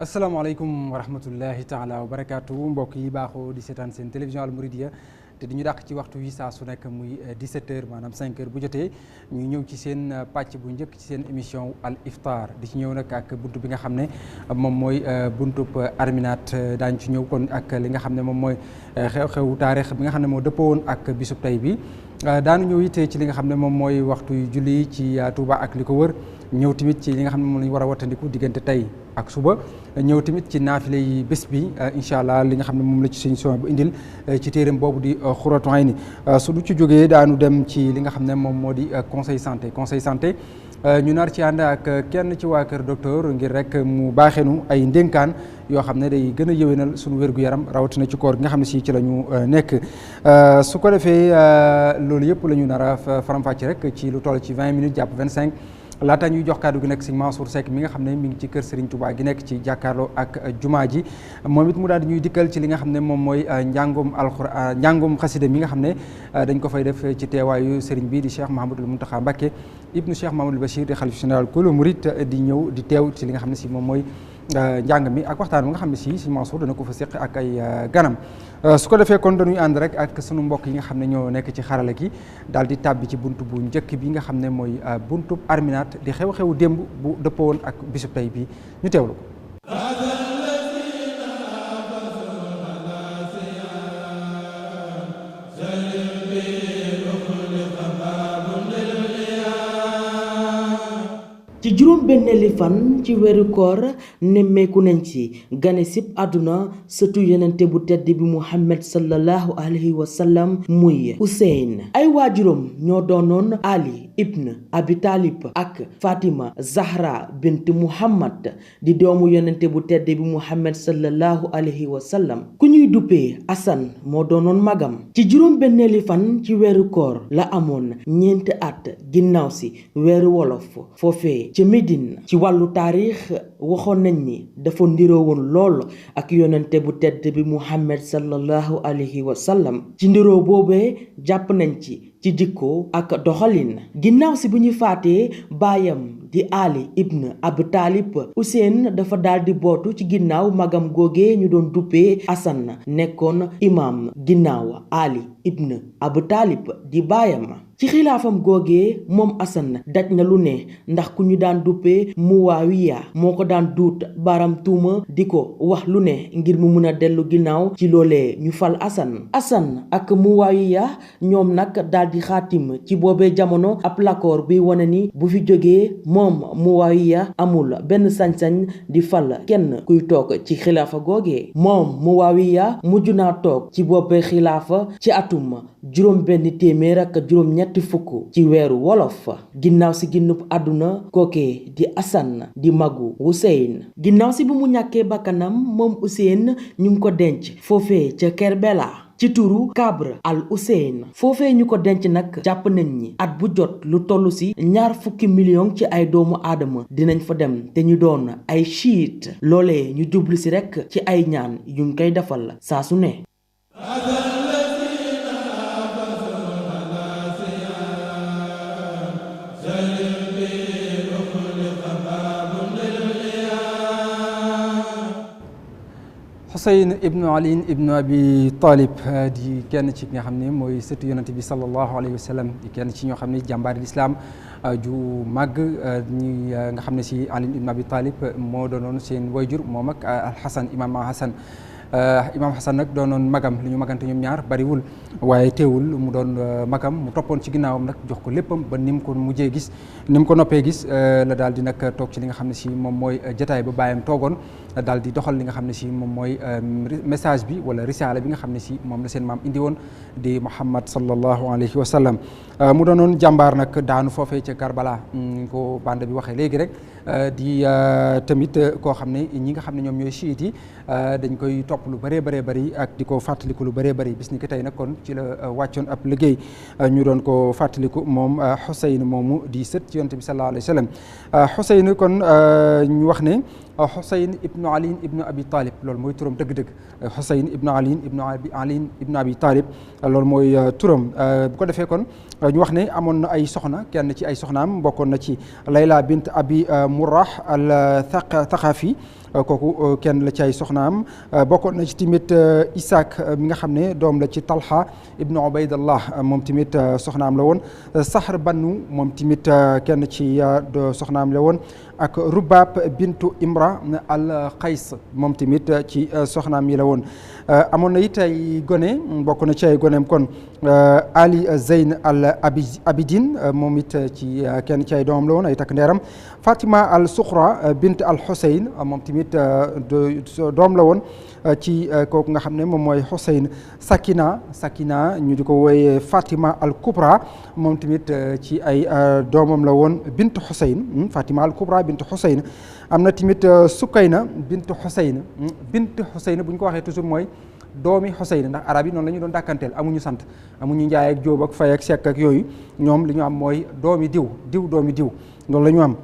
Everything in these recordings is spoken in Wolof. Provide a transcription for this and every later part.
asalaamaaleykum wa rahmatullahi taala wa barakaatu mbokk yi baaxoo di seetaan seen télévision Al Mouridiyyah te di ñu dàq ci waxtu wi saa su nekk muy 17h maanaam 5h bu jotee ñu ñëw ci seen pàcc bu njëkk ci seen émission Al Iftar di ci ñëw nag ak buntu bi nga xam ne moom mooy buntub Arminaat daañu ci ñëw kon ak li nga xam ne moom mooy xew-xewu taarix bi nga xam ne moo dëppoo woon ak bisub tey bi daanu ñëw it ci li nga xam ne moom mooy waxtu yu julli ci Touba ak li ko wër ñëw tamit ci li nga xam ne moom la ñu war a wattandiku diggante tey ak suba ñëw tamit ci naafile yi bés bi incha allah li nga xam ne moom la ci sëñ son bu indil ci téeram boobu di Xurratu Ayni su du ci jógee daanu dem ci li nga xam ne moom moo di conseil santé ñu nar ci ànd ak kenn ci waa kër docteur ngir rek mu baaxeenu ay ndénkaan yoo xam ne day gën a yëwénal suñu wér-gu-yaram rawatina ci koor gi nga xam ne si ci la ñu nekk su ko defee loolu yëpp la ñu nar a faram-fàcce rek ci lu toll ci 20 minutes jàpp 25 laata ñuy jox kàddu gi nekk si Mansour Seck mi nga xam ne mi ngi ci kër Serigne Touba gi nekk ci jàkkaarloo ak jumaa ji moom it mu daal di ñuy dikkal ci li nga xam ne moom mooy njàngum alxuraan njàngum xasida mi nga xam ne dañ ko fay def ci teewaayu Serigne bi di Cheikh Mouhamadoul Mountakha Mbacké ibnu Cheikh Mamadou Bachir di xalif général kulu murit di ñëw di teew ci li nga xam ne si moom mooy njàng mi ak waxtaan bi nga xam ne si Mansour dana ko fa seq ak ay ganam su ko defee kon dañuy ànd rek ak sunu mbokk yi nga xam ne ñoo nekk ci xarala gi daal di tàbbi ci buntu bu njëkk bi nga xam ne mooy buntu Arminaat di xew-xewu démb bu dëppoo woon ak bisub tey bi ñu teewlu ko. ci juróom benneeli fan ci weeru koor nemmeeku nañ ci gane sib àdduna sëtu yenente bu tedd bi Muhammad sallallahu alayhi wa sallam muy Hussein ay waajuram ñoo doonoon Ali ibn Abi Talib ak Fatima Zahra bint Muhammad di doomu yenente bu tedd bi Muhammad sallallahu alayhi wa sallam ku ñuy duppee Asan moo doonoon magam ci juróom benneeli fan ci weeru koor la amoon ñeenti at ginnaaw si weeru wolof foofee ci Médine ci wàllu taarix waxoon nañ ni dafa ndiroo woon lool ak yonente bu tedd bi Muhammad sallallahu alayhi wa sallam ci ndiroo boobee jàpp nañ ci jikko ak doxalin ginnaaw si bu ñu faatee baayam di Ali ibn Abi Talib Hussein dafa daal di bootu ci ginnaaw magam googee ñu doon duppee Asan nekkoon imam ginnaaw Ali ibn Abi Talib di baayam ci xilaafam googee moom Asan daj na lu ne ndax ku ñu daan duppee Muawiya moo ko daan duut baram tuuma di ko wax lu ne ngir mu mun a dellu ginnaaw ci loolee ñu fal Asan ak Muawiya ñoom nag daal di xaatim ci boobee jamono ab l'accord bi wane ni bu fi jógee moom Muawiya amul benn sañ-sañ di fal kenn kuy toog ci xilaafa googee moom Muawiya mujj naa toog ci boobee xilaafa ci atum juróom benn téeméer ak juróom ñetti fukk ci weeru wolof ginnaaw si ginnub àdduna kookee di Asan di magu Hussein ginnaaw si bu mu ñàkkee bakkanam moom Hussein ñu ngi ko denc foofee ca Kerbela ci turu Kabr al Hussein foofee ñu ko denc nag jàpp nañ ni at bu jot lu toll si 20 millions ci ay doomu aadama dinañ fa dem te ñu doon ay chiite loolee ñu jublu si rekk ci ay ñaan yuñ koy defal saa su ne. Xuseyn ibnu Ali ibnu Abi Talib di kenn ci nga xam ne mooy sëtu yonante bi sallallahu alayhi wa sallam di kenn ci ñoo xam ne jàmbaari lislaam ju màgg ñi nga xam ne si Ali ibnu Abi Talib moo doonoon seen wayjur moom ak Alxasan imaam Hasan imaam Hasan nag doonoon magam li ñu magante ñoom ñaar bariwul waaye teewul mu doon magam mu toppoon ci ginnaawam nag jox ko léppam ba ni mu ko mujjee gis ni mu ko noppee gis la daal di nag toog ci li nga xam ne si moom mooy jataay ba bàyyam toogoon daal di doxal li nga xam ne si moom mooy message bi wala risaala bi nga xam ne si moom la seen maam indi woon di Muhammad sallallahu alayhi wa sallam mu doonoon jàmbaar nag daanu foofee ca Karbala ko bande bi waxee léegi rek di tamit koo xam ne ñi nga xam ne ñoom ñooy chiite yi dañ koy topp lu bëree bëri ak di ko fàttaliku lu bëree bëri bis ni ki tey nag kon ci la wàccoon ab liggéey ñu doon ko fàttaliku moom Xuseyn moomu di sët ci yonent bi sallallahu alayhi wa sallam Xuseyn kon ñu wax ne Xuseyn ibnu Ali ibnu Abi Talib loolu mooy turam dëgg-dëgg Xuseyn ibnu Ali ibnu Abi Talib loolu mooy turam bu ko defee kon ñu wax ne amoon na ay soxna kenn ci ay soxnaam bokkoon na ci Layla bint Abi Murrah al Thaqafi kooku kenn la ci ay soxnaam. bokkoon na ci tamit Isaak mi nga xam ne doom la ci Talha ibnu Ubaydallah moom tamit soxnaam la woon. Sahr Bannu moom tamit kenn ci soxnaam la woon. ak Rubaab bintu Imra al Qays moom tamit ci soxnaam yi la woon. amoon na it ay gone bokk na ci ay goneem kon Ali Zeyn al Abidin moom it ci kenn ci ay doomam la woon ay takk ndeeram. Fatima al Sukhra bint al Xuseyn moom tamit doom la woon ci kooku nga xam ne moom mooy Xuseyn. Sakina ñu di ko wooye Fatima al Kubra moom tamit ci ay doomam la woon bint Xuseyn. Fatima al Kubra bint Xuseyn. am na tamit Sukayna bint Xuseyn. bint Xuseyn bu ñu ko waxee toujours mooy doomi Xuseyn ndax arab yi noonu la ñu doon dàkkanteel amuñu sant amuñu Njaay ak Jóob ak Fay ak Sekk ak yooyu ñoom li ñu am mooy doomi diw doomi diw loolu la ñu am.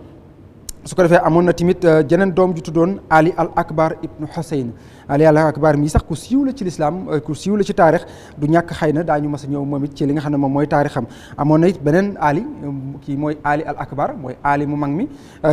su ko defee amoon na tamit jeneen doom ju tuddoon Ali al Akbar ibnu Xuseyn. Ali al Akbar mii sax ku siiw la ci lislaam ku siiw la ci taarix du ñàkk xëy na daañu mas a ñëw moom it ci li nga xam ne moom mooy taarixam. amoon na it beneen Ali kii mooy Ali al Akbar mooy Ali mu mag mi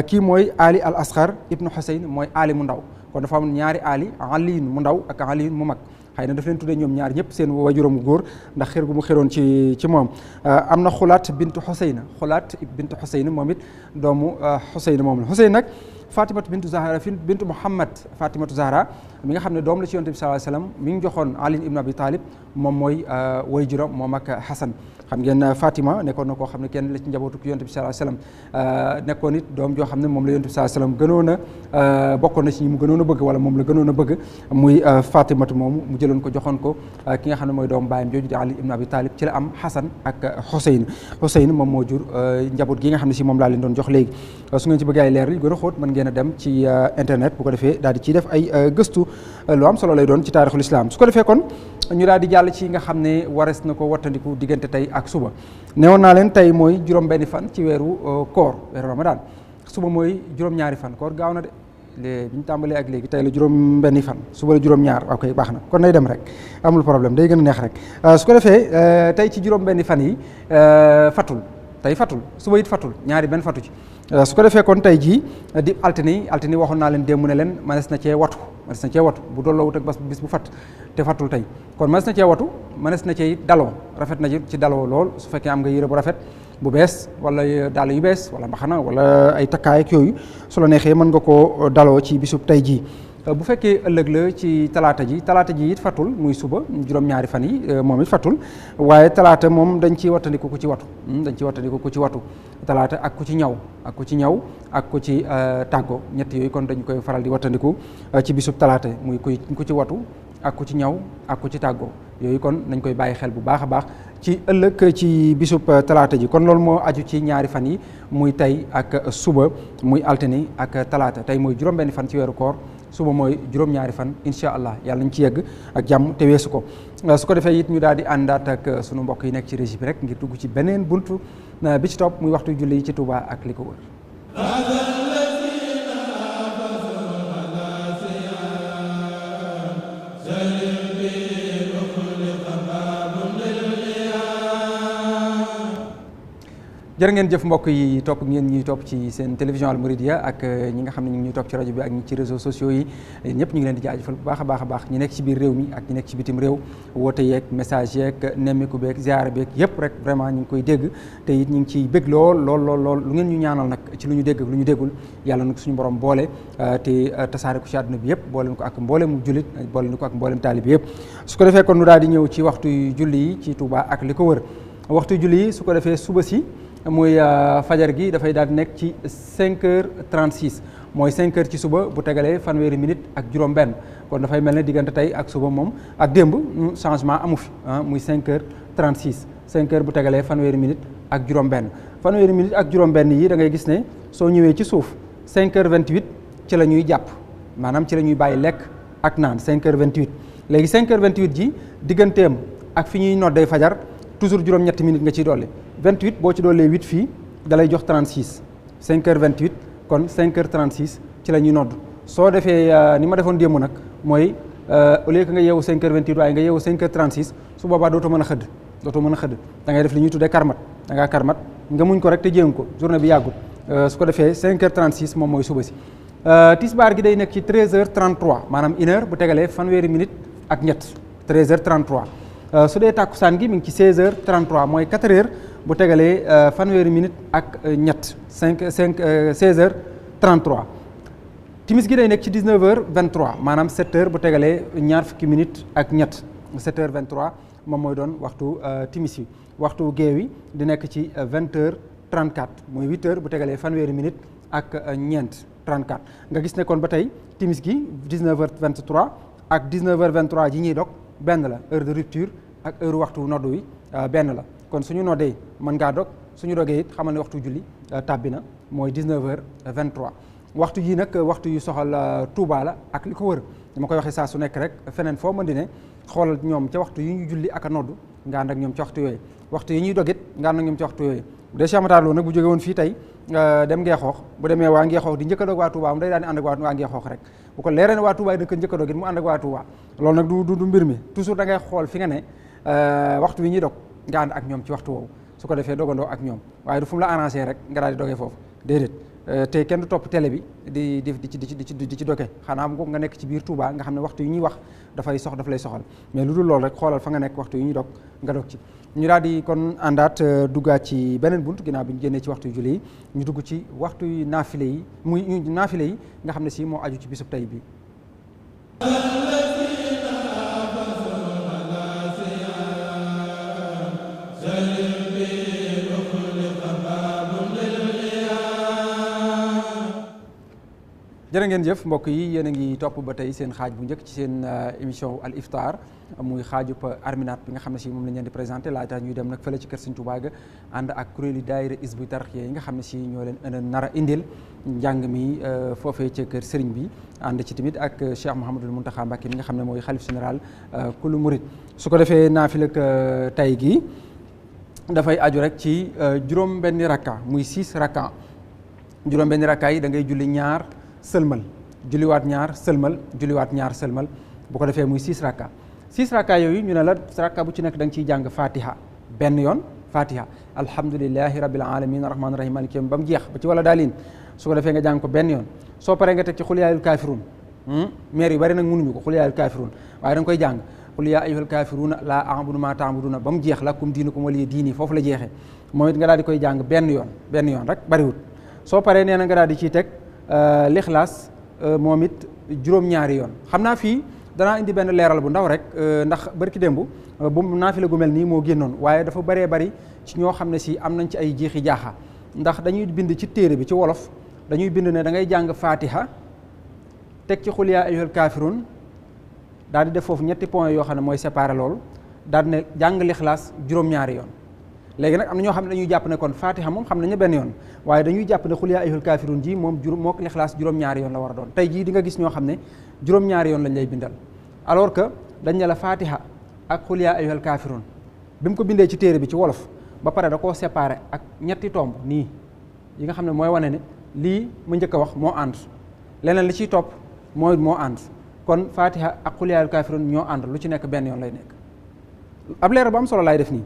kii mooy Ali al Asxar ibnu Xuseyn mooy Ali mu ndaw kon dafa am ñaari Ali mu ndaw ak Ali mu mag. xëy na daf leen tuddee ñoom ñaar ñëpp seen wajuram góor ndax xër gu mu xëroon ci moom. am na Xulaat bintu Xuseyn moom it doomu Xuseyn moom la. Xuseyn nag Fatimatu bintu Zahra bintu Muhammad Fatimatu Zahra mi nga xam ne doom la ci Yonent bi sallallahu alayhi wasallam mi ngi joxoon Ali ibn Abi Talib moom mooy wajuram moom ak Xasan. xam ngeen Fatima nekkoon na koo xam ne kenn la ci njabootu Yonent bi sallallahu alayhi wasallam nekkoon it doom joo xam ne moom la Yonent bi sallallahu alayhi wasallam gënoon a bokkoon na ci ñi mu gënoon a bëgg wala moom la gënoon a bëgg muy Fatimatu moomu mu jëloon ko joxoon ko ki nga xam ne mooy doom baayam jooju di Ali ibn Abi Talib ci la am Xasan ak Xuseyn moom moo jur njaboot gi nga xam ne si moom laa leen doon jox léegi. su ngeen ci bëgg ay leer yu gën a xóot mën ngeen a dem ci internet bu ko defee daal di ciy def ay gëstu lu am solo lay doon ci taarixul islam. su ko defee kon ñu daal di jàll ci nga xam ne wares na ko wattandiku diggante tey ak suba. newoon naa leen tey mooy juróom-benni fan ci weeru koor weeru Ramadan suba mooy juróom-ñaari fan koor gaaw na de léegi bi ñu tàmbalee ak léegi tey la juróom-benni fan suba la juróom-ñaar ok baax na kon day dem rek amul problème day gën a neex rek. su ko defee tey ci juróom-benni fan yi fatul tey fatul suba it fatul ñaari benn fatu ci. su ko defee kon tey jii di altine waxoon naa leen démb ne leen mënees na cee watu bu dolloo wut ak bis bu fat te fatul tey kon mënees na cee watu mënees na cee daloo rafet na ci daloo lool su fekkee am nga yére bu rafet bu bees wala dàll yu bees wala mbaxana wala ay takkaay ak yooyu su la neexee mën nga koo daloo ci bisub tey jii. bu fekkee ëllëg la ci talaata ji it fatul muy suba juróom-ñaari fan yi moom it fatul waaye talaata moom dañ ciy wattandiku ku ci watu talaata ak ku ci ñaw ak ku ci tàggo ñett yooyu kon dañu koy faral di wattandiku ci bisub talaata muy ku ci watu ak ku ci ñaw ak ku ci tàggo yooyu kon nañ koy bàyyi xel bu baax a baax ci ëllëg ci bisub talaata ji kon loolu moo aju ci ñaari fan yi muy tey ak suba muy altine ak talaata tey mooy juróom-benni fan ci weeru koor suba mooy juróom-ñaari fan incha allah yàlla nañ ci yegg ak jàmm te weesu ko. su ko defee it ñu daal di àndaat ak sunu mbokk yi nekk ci régie bi rek ngir dugg ci beneen buntu bi ci topp muy waxtu julli yi ci Touba ak li ko wër. jërë ngeen jëf mbokk yi topp ngeen ñuy topp ci seen télévision Al Mouridiyyah ak ñi nga xam ne ñu ngi ñuy topp ci rajo bi ak ñi ci réseaux sociaux yi ñëpp ñu ngi leen di jaajëfal bu baax a baax ñi nekk ci biir réew mi ak ñi nekk ci bitim réew woote yeeg message yeeg nemmiku beeg ziara beeg yëpp rek vraiment ñu ngi koy dégg te it ñu ngi ciy bég lool lu ngeen ñu ñaanal nag ci lu ñu dégg ak lu ñu déggul yàlla nag suñu borom boole te tasaare ko ci àdduna bi yëpp boole ko ak mboolem jullit boole ko ak mboolem taalibi yëpp su ko defee kon nu daal di ñëw ci waxtu julli yi ci Touba ak li ko wër waxtu julli yi su ko defee suba si muy fajar gi dafay daal di nekk ci 5h36 mooy 5h ci suba bu tegalee fanweeri minute ak juróom-benn kon dafay mel ne diggante tey ak suba moom ak démb changement amu fi muy 5h36 5h bu tegalee fanweeri minute ak juróom-benn fanweeri minute ak juróom-benn yi da ngay gis ne soo ñëwee ci suuf 5h28 ci la ñuy jàpp maanaam ci la ñuy bàyyi lekk ak naan 5h28 léegi 5h28 ji digganteem ak fi ñuy noddee fajar toujours juróom-ñetti minute nga ciy dolli. 28 boo ci doolee 8 fii da lay jox 36 5h28 kon 5h36 ci la ñuy nodd soo defee ni ma defoon démb nag mooy au lieu que nga yeewu 5h28 waaye nga yeewu 5h36 su boobaa dootoo mën a xëdd da ngay def li ñuy tuddee karmat da ngaa karmat nga muñ ko rek te jéem ko journée bi yàggut su ko defee 5h36 moom mooy suba si tisbaar gi day nekk ci 13h33 maanaam 1 heure bu tegalee fanweeri minute ak ñett 13h33 su dee tàkkusaan gi mi ngi ci 16h33 mooy 4h bu tegalee fanweeri minute ak ñett 16h33 timis gi day nekk ci 19h23 maanaam 7h bu tegalee ñaar fukki minute ak ñett 7h23 moom mooy doon waxtu timis yi waxtu géew yi di nekk ci 20h34 mooy 8h bu tegalee fanweeri minute ak ñeent 34 nga gis ne kon ba tey timis gi 19h23 ak 19h23 ji ñuy dog benn la heure de rupture ak heure waxtu noddu wi benn la kon suñu noddee mën ngaa dog suñu dogee it xamal ne waxtu julli tàbbi na mooy 19h23 waxtu yi nag waxtu yu soxal Touba la ak li ko wër dama koy waxee saa su nekk rek feneen foo mën di ne xoolal ñoom ca waxtu yi ñu julli ak a noddu nga ànd ak ñoom ci waxtu yooyu waxtu yi ñuy dogit nga ànd ak ñoom ci waxtu yooyu bu dee Cheikh Matar Lo nag bu jóge woon fii tey dem Ngeexoox bu demee waa Ngeexoox di njëkk a dog waa Touba mu day daal di ànd ak waa Ngeexoox rek bu ko leeree ne waa Touba yi dëkk njëkk a dogit mu ànd ak waa Touba loolu nag du mbir mi toujours da ngay xool fi nga ne waxtu wi ñuy dog nga ànd ak ñoom ci waxtu woowu su ko defee dogandoo ak ñoom waaye du fu mu la arrangé rek nga daal di dogee foofu déedéet te kenn du topp télé bi di ci doge xanaa mu nga nekk ci biir Touba nga xam ne waxtu yi ñuy wax daf lay soxal mais lu dul loolu rek xoolal fa nga nekk waxtu yi ñuy dog nga dog ci ñu daal di kon àndaat duggaat ci beneen bunt ginnaaw bi ñu génnee ci waxtu yu julli yi ñu dugg ci waxtu yu naafile yi muy naafile yi nga xam ne si moo aju ci bisub tey bi jërë ngeen jëf mbokk yi yéen a ngi topp ba tey seen xaaj bu njëkk ci seen émission al iftar muy xaajub arminaat bi nga xam ne si moom lañ leen di présenté laata ñuy dem nag fële ci kër Sëriñ Tuubaa ga ànd ak kuréeli daayira Hizbut Tarqiyyah yi nga xam ne si ñoo leen nar a indil njàng mi foofee ca kër sëriñ bi ànd ci tamit ak Cheikh Mouhamadul Mountakha Mbacké mi nga xam ne mooy xalif général kulu murid su ko defee naafila ak tey gi dafay aju rek ci juróom benni rakka muy 6 rakka juróom benni rakka yi da ngay julli ñaar sëlmal julliwaat ñaar sëlmal julliwaat ñaar sëlmal bu ko defee muy 6 rakka 6 rakka yooyu ñu ne la rakka bu ci nekk da nga ciy jàng fatiha benn yoon fatiha alhamdulillahi rabbil alamin arrahmanir rahim maliki yawm ba mu jeex ba ci wala daalin su ko defee nga jàng ko benn yoon soo paree nga teg ci xul yaa ayyuhal kaafiruun maire yu bari nag mënuñu ko xul yaa ayyuhal kaafiruun waaye da nga koy jàng xul yaa ayyuhal kaafiruuna laa a'budu maa ta'buduuna ba mu jeex lakum diinukum waliya diini foofu la jeexee moom it nga daal di koy jàng benn yoon rek bariwul soo paree nee na nga daal di ciy teg lixlaas moom it juróom-ñaari yoon xam naa fii danaa indi benn leeral bu ndaw rek ndax barki démb bu naafila gu mel nii moo génnoon waaye dafa bari ci ñoo xam ne si am nañ ci ay jiixi jaaxa ndax dañuy bind ci téere bi ci wolof dañuy bind ne da ngay jàng fatiha teg ci xul yaa ayyuhal kaafiruun daal di def foofu ñetti point yoo xam ne mooy séparé loolu daal di ne jàng lixlaas juróom-ñaari yoon léegi nag am na ñoo xam ne dañuy jàpp ne kon fatiha moom xam nañu benn yoon waaye dañuy jàpp ne xul yaa ayyuhal kaafiruun ji moom mook lixlaas juróom-ñaari yoon la war a doon tey jii di nga gis ñoo xam ne juróom-ñaari yoon lañ lay bindal alors que dañ ne la fatiha ak xul yaa ayyuhal kaafiruun bi mu ko bindee ci téere bi ci wolof ba pare da koo séparé ak ñetti tomb nii yi nga xam ne mooy wane ne lii mu njëkk a wax moo ànd leneen li ciy topp moo ànd kon fatiha ak xul yaa ayyuhal kaafiruun ñoo ànd lu ci nekk benn yoon lay nekk ab leeral bu am solo laay def nii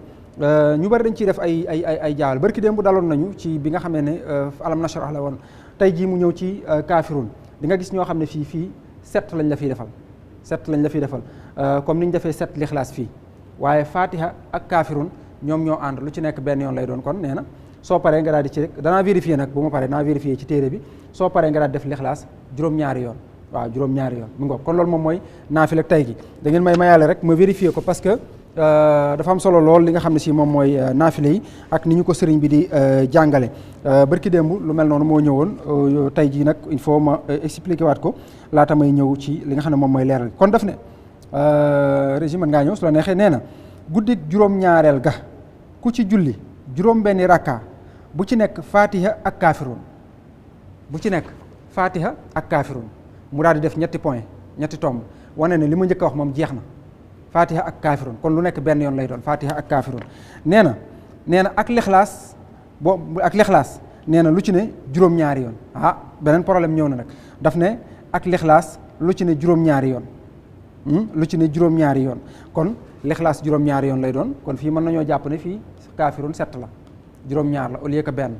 ñu bari dañ ciy def ay jaawal barki démb daloon nañu ci bi nga xamee ne alam nashrah la woon tey jii mu ñëw ci kaafiruun di nga gis ñoo xam ne fii 7 lañ la fiy defal comme ni ñu defee 7 lixlaas fii waaye fatiha ak kaafiruun ñoom ñoo ànd lu ci nekk benn yoon lay doon kon nee na soo paree nga daal di ci rek danaa vérifier nag bu ma paree danaa vérifier ci téere bi soo paree nga daal di def lixlaas juróom-ñaari yoon waaw juróom-ñaari yoon mu ngoog kon loolu moom mooy naafila ak tey gi da ngeen may mayaale rek ma vérifier ko parce que dafa am solo lool li nga xam ne si moom mooy naafile yi ak ni ñu ko sëriñ bi di jàngale barki démb lu mel noonu moo ñëwoon tey jii nag il faut ma expliquer waat ko laata may ñëw ci li nga xam ne moom mooy leeral kon daf ne régime mën ngaa ñëw su la neexee nee na guddik juróom-ñaareel ga ku ci julli juróom-benni rakka bu ci nekk fatiha ak kaafiruun bu ci nekk fatiha ak kaafiruun mu daal di def ñetti point ñetti tomb wane ne li ma njëkk a wax moom jeex na fatiha ak kaafiruun kon lu nekk benn yoon lay doon fatiha ak kaafiruun nee na ak lixlaas nee na lu ci ne juróom-ñaari yoon beneen problème ñëw na nag daf ne ak lixlaas lu ci ne juróom-ñaari yoon kon lixlaas juróom-ñaari yoon lay doon kon fii mën nañoo jàpp ne fii kaafiruun 7 la juróom-ñaar la au lieu que benn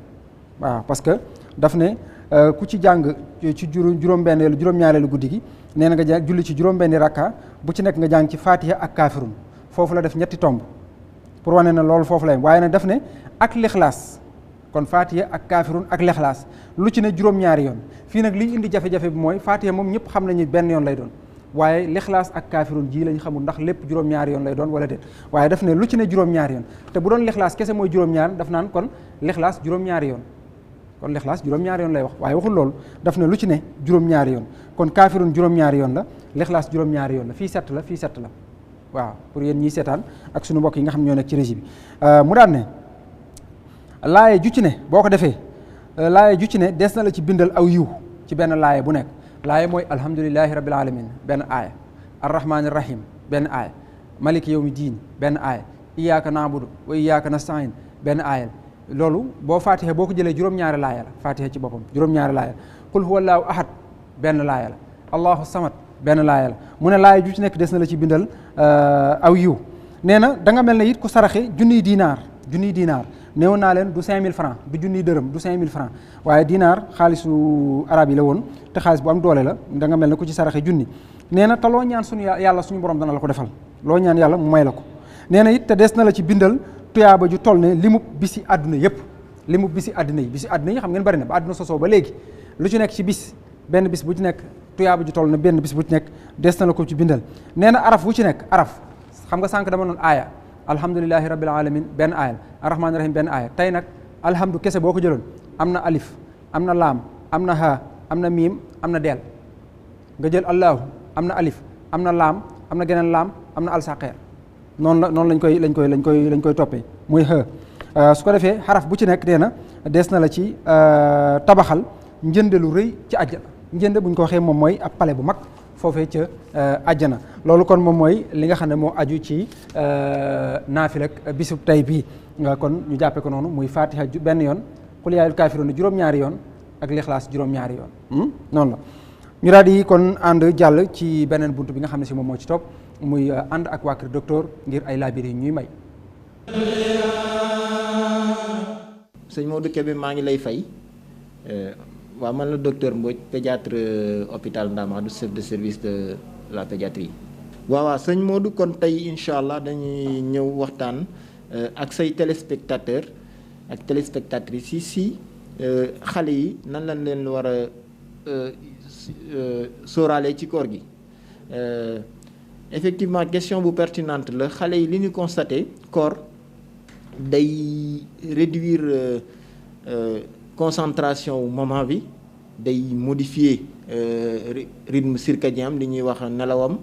waaw parce que daf ne ku ci jàng ci juróom-benneelu juróom-ñaareelu guddi gi nee na nga julli ci juróom-benni rakka bu ci nekk nga jàng ci fatiha ak kaafirun foofu la def ñetti tomb pour wane na loolu foofu la yem waaye nag def ne ak lixlaas kon fatiha ak kaafirun ak lixlaas lu ci ne juróom-ñaari yoon fii nag liy indi jafe-jafe bi mooy fatiha moom ñëpp xam nañu benn yoon lay doon waaye lixlaas ak kaafirun ji lañ xamul ndax lépp juróom-ñaari yoon lay doon wala déet waaye daf ne lu ci ne juróom-ñaari yoon te bu doon lixlaas kese mooy juróom-ñaar daf naan kon lixlaas juróom-ñaari yoon kon lixlaas juróom-ñaari yoon lay wax waaye waxul loolu daf ne lu ci ne juróom-ñaari yoon kon kaafirun juróom-ñaari yoon la lixlaas juróom-ñaari yoon la fii 7 la fii 7 la waaw pour yéen ñiy seetaan ak suñu mbokk yi nga xam ñoo nekk ci régie bi mu daan ne laaye ju ci ne boo ko defee laaye ju ci ne des na la ci bindal aw yiw ci benn laaye bu nekk laaye mooy alhamdulilahi rabbil alamin benn aaya arrahmani rahim benn aaya maliki yawmi diin benn aaya iyyaka na'budu wa iyyaka nasta'in benn aaya loolu boo fatiha boo ko jëlee juróom-ñaari laaya la fatiha ci boppam juróom-ñaari laaya la qul huwallahu ahad benn laaya la allahu samad benn laaya la mu ne laaya ju ci nekk des na la ci bindal aw yiw nee na da nga mel ne it ku saraxe junniy dinaar néew naa leen du 5000 francs du junniy dërëm du 5000 francs waaye dinaar xaalisu arab yi la woon te xaalis bu am doole la da nga mel ne ku ci saraxe junni nee na te loo ñaan suñu yàlla suñu borom dana la ko defal loo ñaan yàlla mu may la ko nee na it te des na la ci bindal tuyaaba ju toll ne limub bisi àdduna yëpp limub bisi àdduna yi xam ngeen bari na ba àdduna sosoo ba léegi lu ci nekk ci bis benn bis bu ci nekk tuyaaba ju toll ne benn bis bu ci nekk des na la ko ci bindal nee na araf bu ci nekk araf xam nga sànq dama noon aaya alhamdulilahi rabbil alamin benn aaya arrahmaani rahim benn aaya tey nag alhamdu kese boo ko jëloon am na alif am na laam am na haa am na miim am na deel nga jël allahu am na alif am na laam am na geneen laam am na alsaqeer noonu lañ koy toppee muy xë su ko defee xaraf bu ci nekk nee na des na la ci tabaxal njënd lu rëy ci àjjana njënd bu ñu ko waxee moom mooy ab pale bu mag foofee ca àjjana loolu kon moom mooy li nga xam ne moo aju ci naafila ak bisub tey bii kon ñu jàppe ko noonu muy fatiha benn yoon qul yaa ayyuhal kaafiruun juróom-ñaari yoon ak lixlaas juróom-ñaari yoon noonu la ñu daal di kon ànd jàll ci beneen bunt bi nga xam ne si moom moo ci topp muy ànd ak waa kër docteur ngir ay laabir yi ñuy may. sëñ Modou Kébé maa ngi lay fay waaw man la docteur Mbodj pédiatre hôpital Ndamatou chef de service de la pédiatrie. waaw sëñ Modou kon tey incha allah dañuy ñëw waxtaan ak say téléspectateur ak téléspectatrices si xale yi nan lañ leen war a sóoraale ci koor gi. Effectivement question bu pertinente la xale yi li ñu constaté koor day réduire concentration moment bi day modifier rythme circadien li ñuy wax nelawam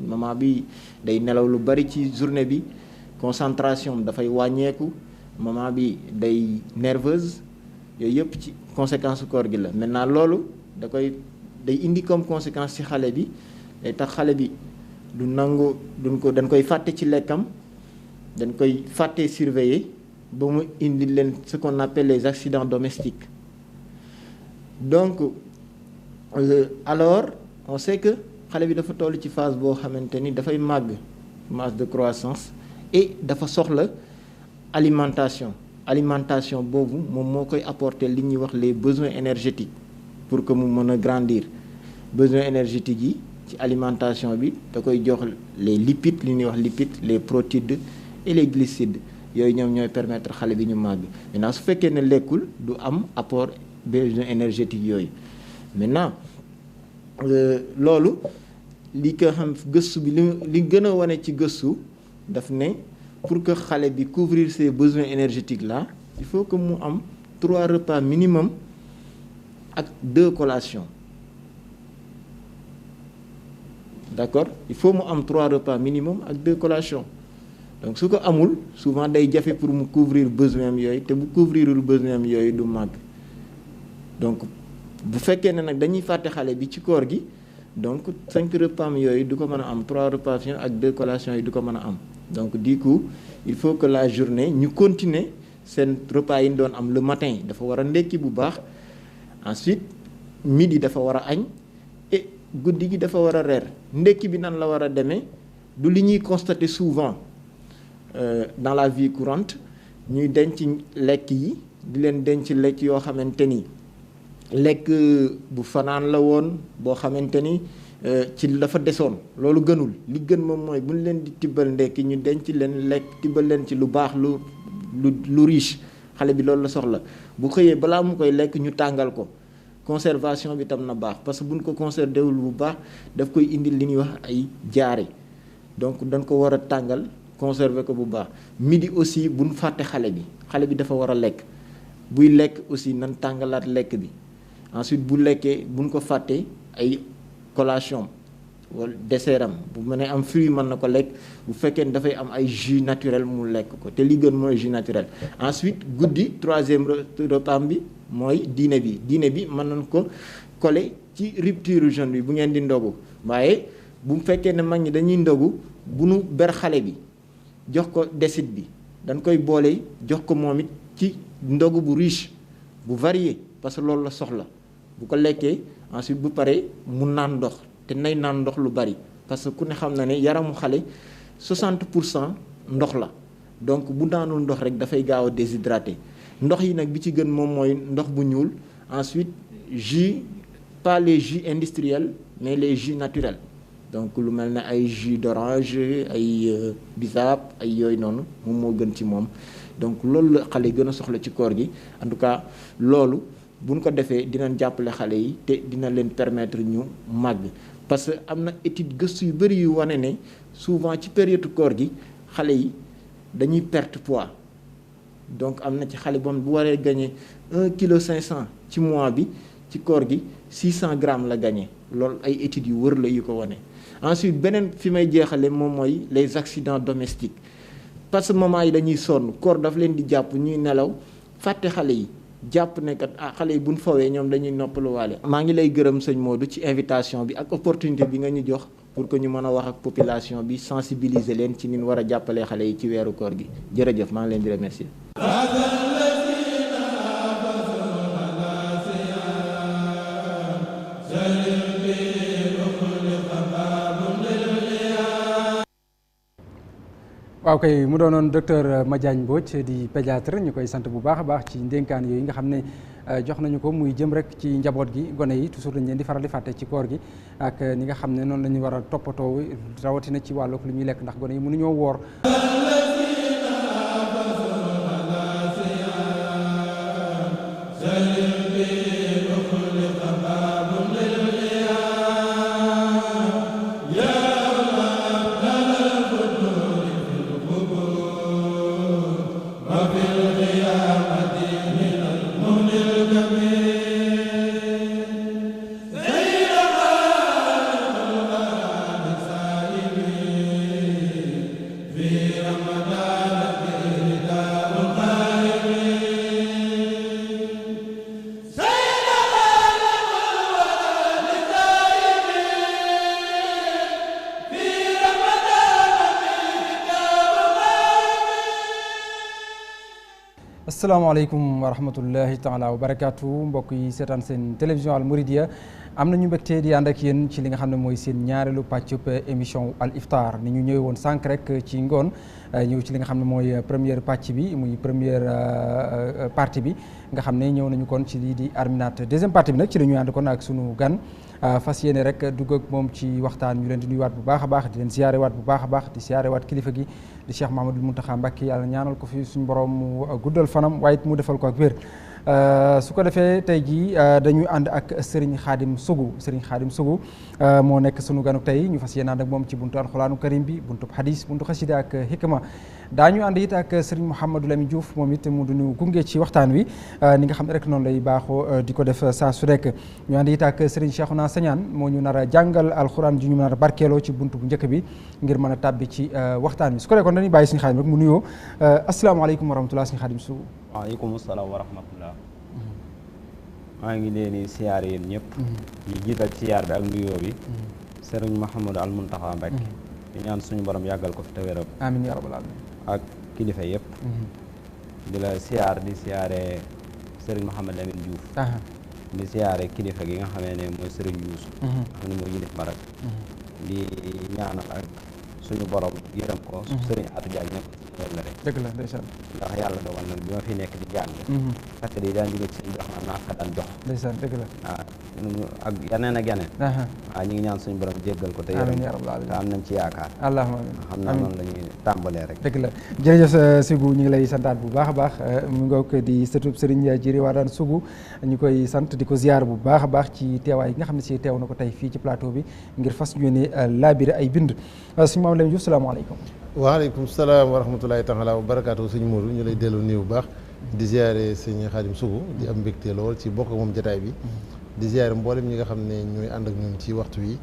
moment bi day nelaw lu bari ci journée bi concentration dafay wàññeeku moment bi day nerveuse yooyu yëpp ci conséquence koor gi la maintenant loolu day indi comme conséquence ci xale bi day tax xale bi du nangu dañ koy fàtte ci lekkam dañ koy fàtte surveiller ba mu indi leen ce qu'on appelle les accidents domestiques donc alors on sait que xale bi dafa toll ci phase boo xamante ni dafay màgg phase de croissance et dafa soxla alimentation boobu moom moo koy apporter li ñuy wax les besoins énergétiques pour que mu mën a grandir besoins énergétiques yi ci alimentation bi da koy jox les lipides li ñuy wax lipides les protides et les glucides yooyu ñoom ñooy permettre xale bi ñu màgg maintenant su fekkee ne lekkul du am apport besoins énergétiques yooyu maintenant loolu li ko xam gëstu bi li gën a wane ci gëstu daf ne pour que xale bi couvrir ses besoins énergétiques là il faut que mu am 3 repas minimum ak 2 collations. D'accord, il faut mu am 3 repas minimum ak 2 collations donc su ko amul souvent day jafe pour mu couvrir besoin am yooyu te bu couvrirul besoin am yooyu du màgg donc bu fekkee ne nag dañuy fàtte xale bi ci koor gi donc 5 repas am yooyu du ko mën a am 3 repas ak 2 collations yi du ko mën a am donc du coup il faut que la journée ñu continuer seen repas yi ñu doon am le matin dafa war a ndekki bu baax ensuite midi dafa war a añ et guddi gi dafa war a reer ndekki bi nan la war a demee du li ñuy constater souvent dans la vie courante ñuy denc lekk yi di leen denc lekk yoo xamante ni lekk bu fanaan la woon boo xamante ni ci dafa desoon loolu gënul. li gën moom mooy bu ñu leen di tibbal ndekki ñu denc leen lekk tibbal leen ci lu baax lu riche. xale bi loolu la soxla bu xëyee balaa mu koy lekk ñu tàngal ko conservation bi tam na baax parce que buñ ko conservé wul bu baax daf koy indil li ñuy wax ay jaare donc dañ ko war a tàngal conserver ko bu baax. midi aussi buñ fàtte xale bi dafa war a lekk buy lekk aussi nan tàngalaat lekk bi ensuite bu lekkee buñ ko fàtte ay collation wala dessert am bu mënee am fruit mën na ko lekk bu fekkee ne dafay am ay jus naturel mu lekk ko te li gën mooy jus naturel. ensuite guddi 3e repas bi mooy dîner bi mën nañ ko coller ci rupture jeûne bi bu ngeen di ndogu waaye bu fekkee ne mag ñi dañuy ndogu bu nu ber xale bi jox ko desit bi dañ koy boole jox ko moom it ci ndogu bu riche bu varié parce que loolu la soxla bu ko lekkee ensuite bu paree mu naan ndox. te nay naan ndox lu bari parce que ku ne xam na ne yaramu xale 60% ndox la donc bu naanul ndox rek dafay gaaw a déshydraté ndox yi nag bi ci gën moom mooy ndox bu ñuul ensuite jus pas les jus industriels mais les jus naturels donc lu mel ne ay jus d'orange ay bisaab ay yooyu noonu moom moo gën ci moom donc loolu la xale yi gën a soxla ci koor gi en tout cas loolu buñ ko defee dinañ jàppale xale yi te dina leen permettre ñu màgg. parce que am na étude gëstu yu bëri yu wane ne souvent ci période koor gi xale yi dañuy perte poids donc am na ci xale boo bu waree gagné 1,5 kg ci mois bi ci koor gi 600 grammes la gagné loolu ay études yu wër la yu ko wane. ensuite beneen fi may jeexale moom mooy les accidents domestiques parce que maman yi dañuy sonn koor daf leen di jàpp ñuy nelaw fàtte xale yi. jàpp ne kat xale yi buñ fawee ñoom dañuy noppaluwaale. maa ngi lay gërëm sëñ Modou ci invitation bi ak opportunité bi nga ñu jox pour que ñu mën a wax ak population bi sensibiliser leen ci ni ñu war a jàppalee xale yi ci weeru koor gi jërëjëf maa ngi leen di remercier. waaw kay mu doonoon docteur Madiagne Mbodj di pédiatre ñu koy sant bu baax a baax ci ndénkaan yooyu nga xam ne jox nañu ko muy jëm rek ci njaboot gi gone yi toujours dañ leen di faral di fàtte ci koor gi ak ni nga xam ne noonu la ñu war a toppatoo rawatina ci wàllu lu ñuy lekk ndax gone yi mënuñoo woor. asalaamaaleykum wa rahmatullahi taala wa barakaatu mbokk yi seetaan seen télévision Al Mouridiyyah am nañu mbégte di ànd ak yéen ci li nga xam ne mooy seen ñaareelu pàccub émission Al Iftar ni ñu ñëwee woon sànq rek ci ngoon ñëw ci li nga xam ne mooy première pàcc bi muy première partie bi nga xam ne ñëw nañu kon ci lii di Arminaat deuxième partie bi nag ci la ñuy ànd kon ak sunu gan fas yéene rek dugg ak moom ci waxtaan ñu leen di nuyuwaat bu baax a baax di leen siyaarewaat bu baax a baax di siyaarewaat kilifa gi di Cheikh Mahamadul Muntaxa Mbàkke yàlla ñaanal ko fi suñu borom mu guddal fanam waaye it mu defal ko ak wér su ko defee tey jii dañuy ànd ak Serigne Khadim Sougou Serigne Khadim Sougou moo nekk sunu ganu tey ñu fas yéene ànd ak moom ci buntu alxuraanu karim bi buntu hadis buntu xasida ak hikma daañu ànd it ak Serigne Mouhamadou Lamine Diouf moom it mu duñu gunge ci waxtaan wi ni nga xam ne rek noonu lay baaxoo di ko def saa su nekk ñu ànd it ak Serigne Cheikhouna Sagnane moo ñu nar a jàngal alxuraan ji ñu nar a barkeeloo ci buntu bu njëkk bi ngir mën a tàbbi ci waxtaan wi su ko defee kon dañuy bàyyi Serigne Khadim rek mu nuyoo asalaamaaleykum wa rahmatulah Serigne Khadim Sougou. waaleykum salaam wa rahmatullah maa ngi leen di siyaar yéen ñëpp yi jiital siyaar bi ak nuyoo bi sëriñ Mouhamadou Al Muntaxa Mbàkke di ñaan suñu borom yàggal ko fi te wéral amiin yaa rabbal aalamiin ak kilifa yëpp di la siyaar di siyaare sëriñ Mouhamadou Lamine Diouf di siyaare kilifa gi nga xamee ne mooy sëriñ Yuusu xam ne mooy yilif barak di ñaanal ak suñu borom yërëm ko sëriñ Atou Diagne nekk wala rek dëgg la ndeysaan ndax yàlla dogal na bi ma fi nekk di jàng fekk di daan jóge ci sëñ bi xam naa fa daan jox ndeysaan dëgg la ak yeneen ak yeneen waaw ñu ngi ñaan suñu borom jéggal ko te amiin yaa rabbal te am nañ ci yaakaar allahumma amiin xam naa noonu la ñuy tàmbalee rek dëgg la jërëjëf Sougou ñu ngi lay santaat bu baax a baax mu nga ko di sëtub Serigne Djily Wadane Sougou ñu koy sant di ko ziar bu baax a baax ci teewaay yi nga xam ne si teew na ko tey fii ci plateau bi ngir fas yéene laabire ay bind suñu maam Lamine Diouf salaamaaleykum waaleykum salaam wa rahmatulahi taala wa barakaatu suñu Mourou ñu lay delloo nuyu bu baax di ziare sëñ Xaadim Sougou di am mbégte lool ci bokk moom jataay bi di ziare mboolem ñi nga xam ne ñooy ànd ak ñun ci waxtu wi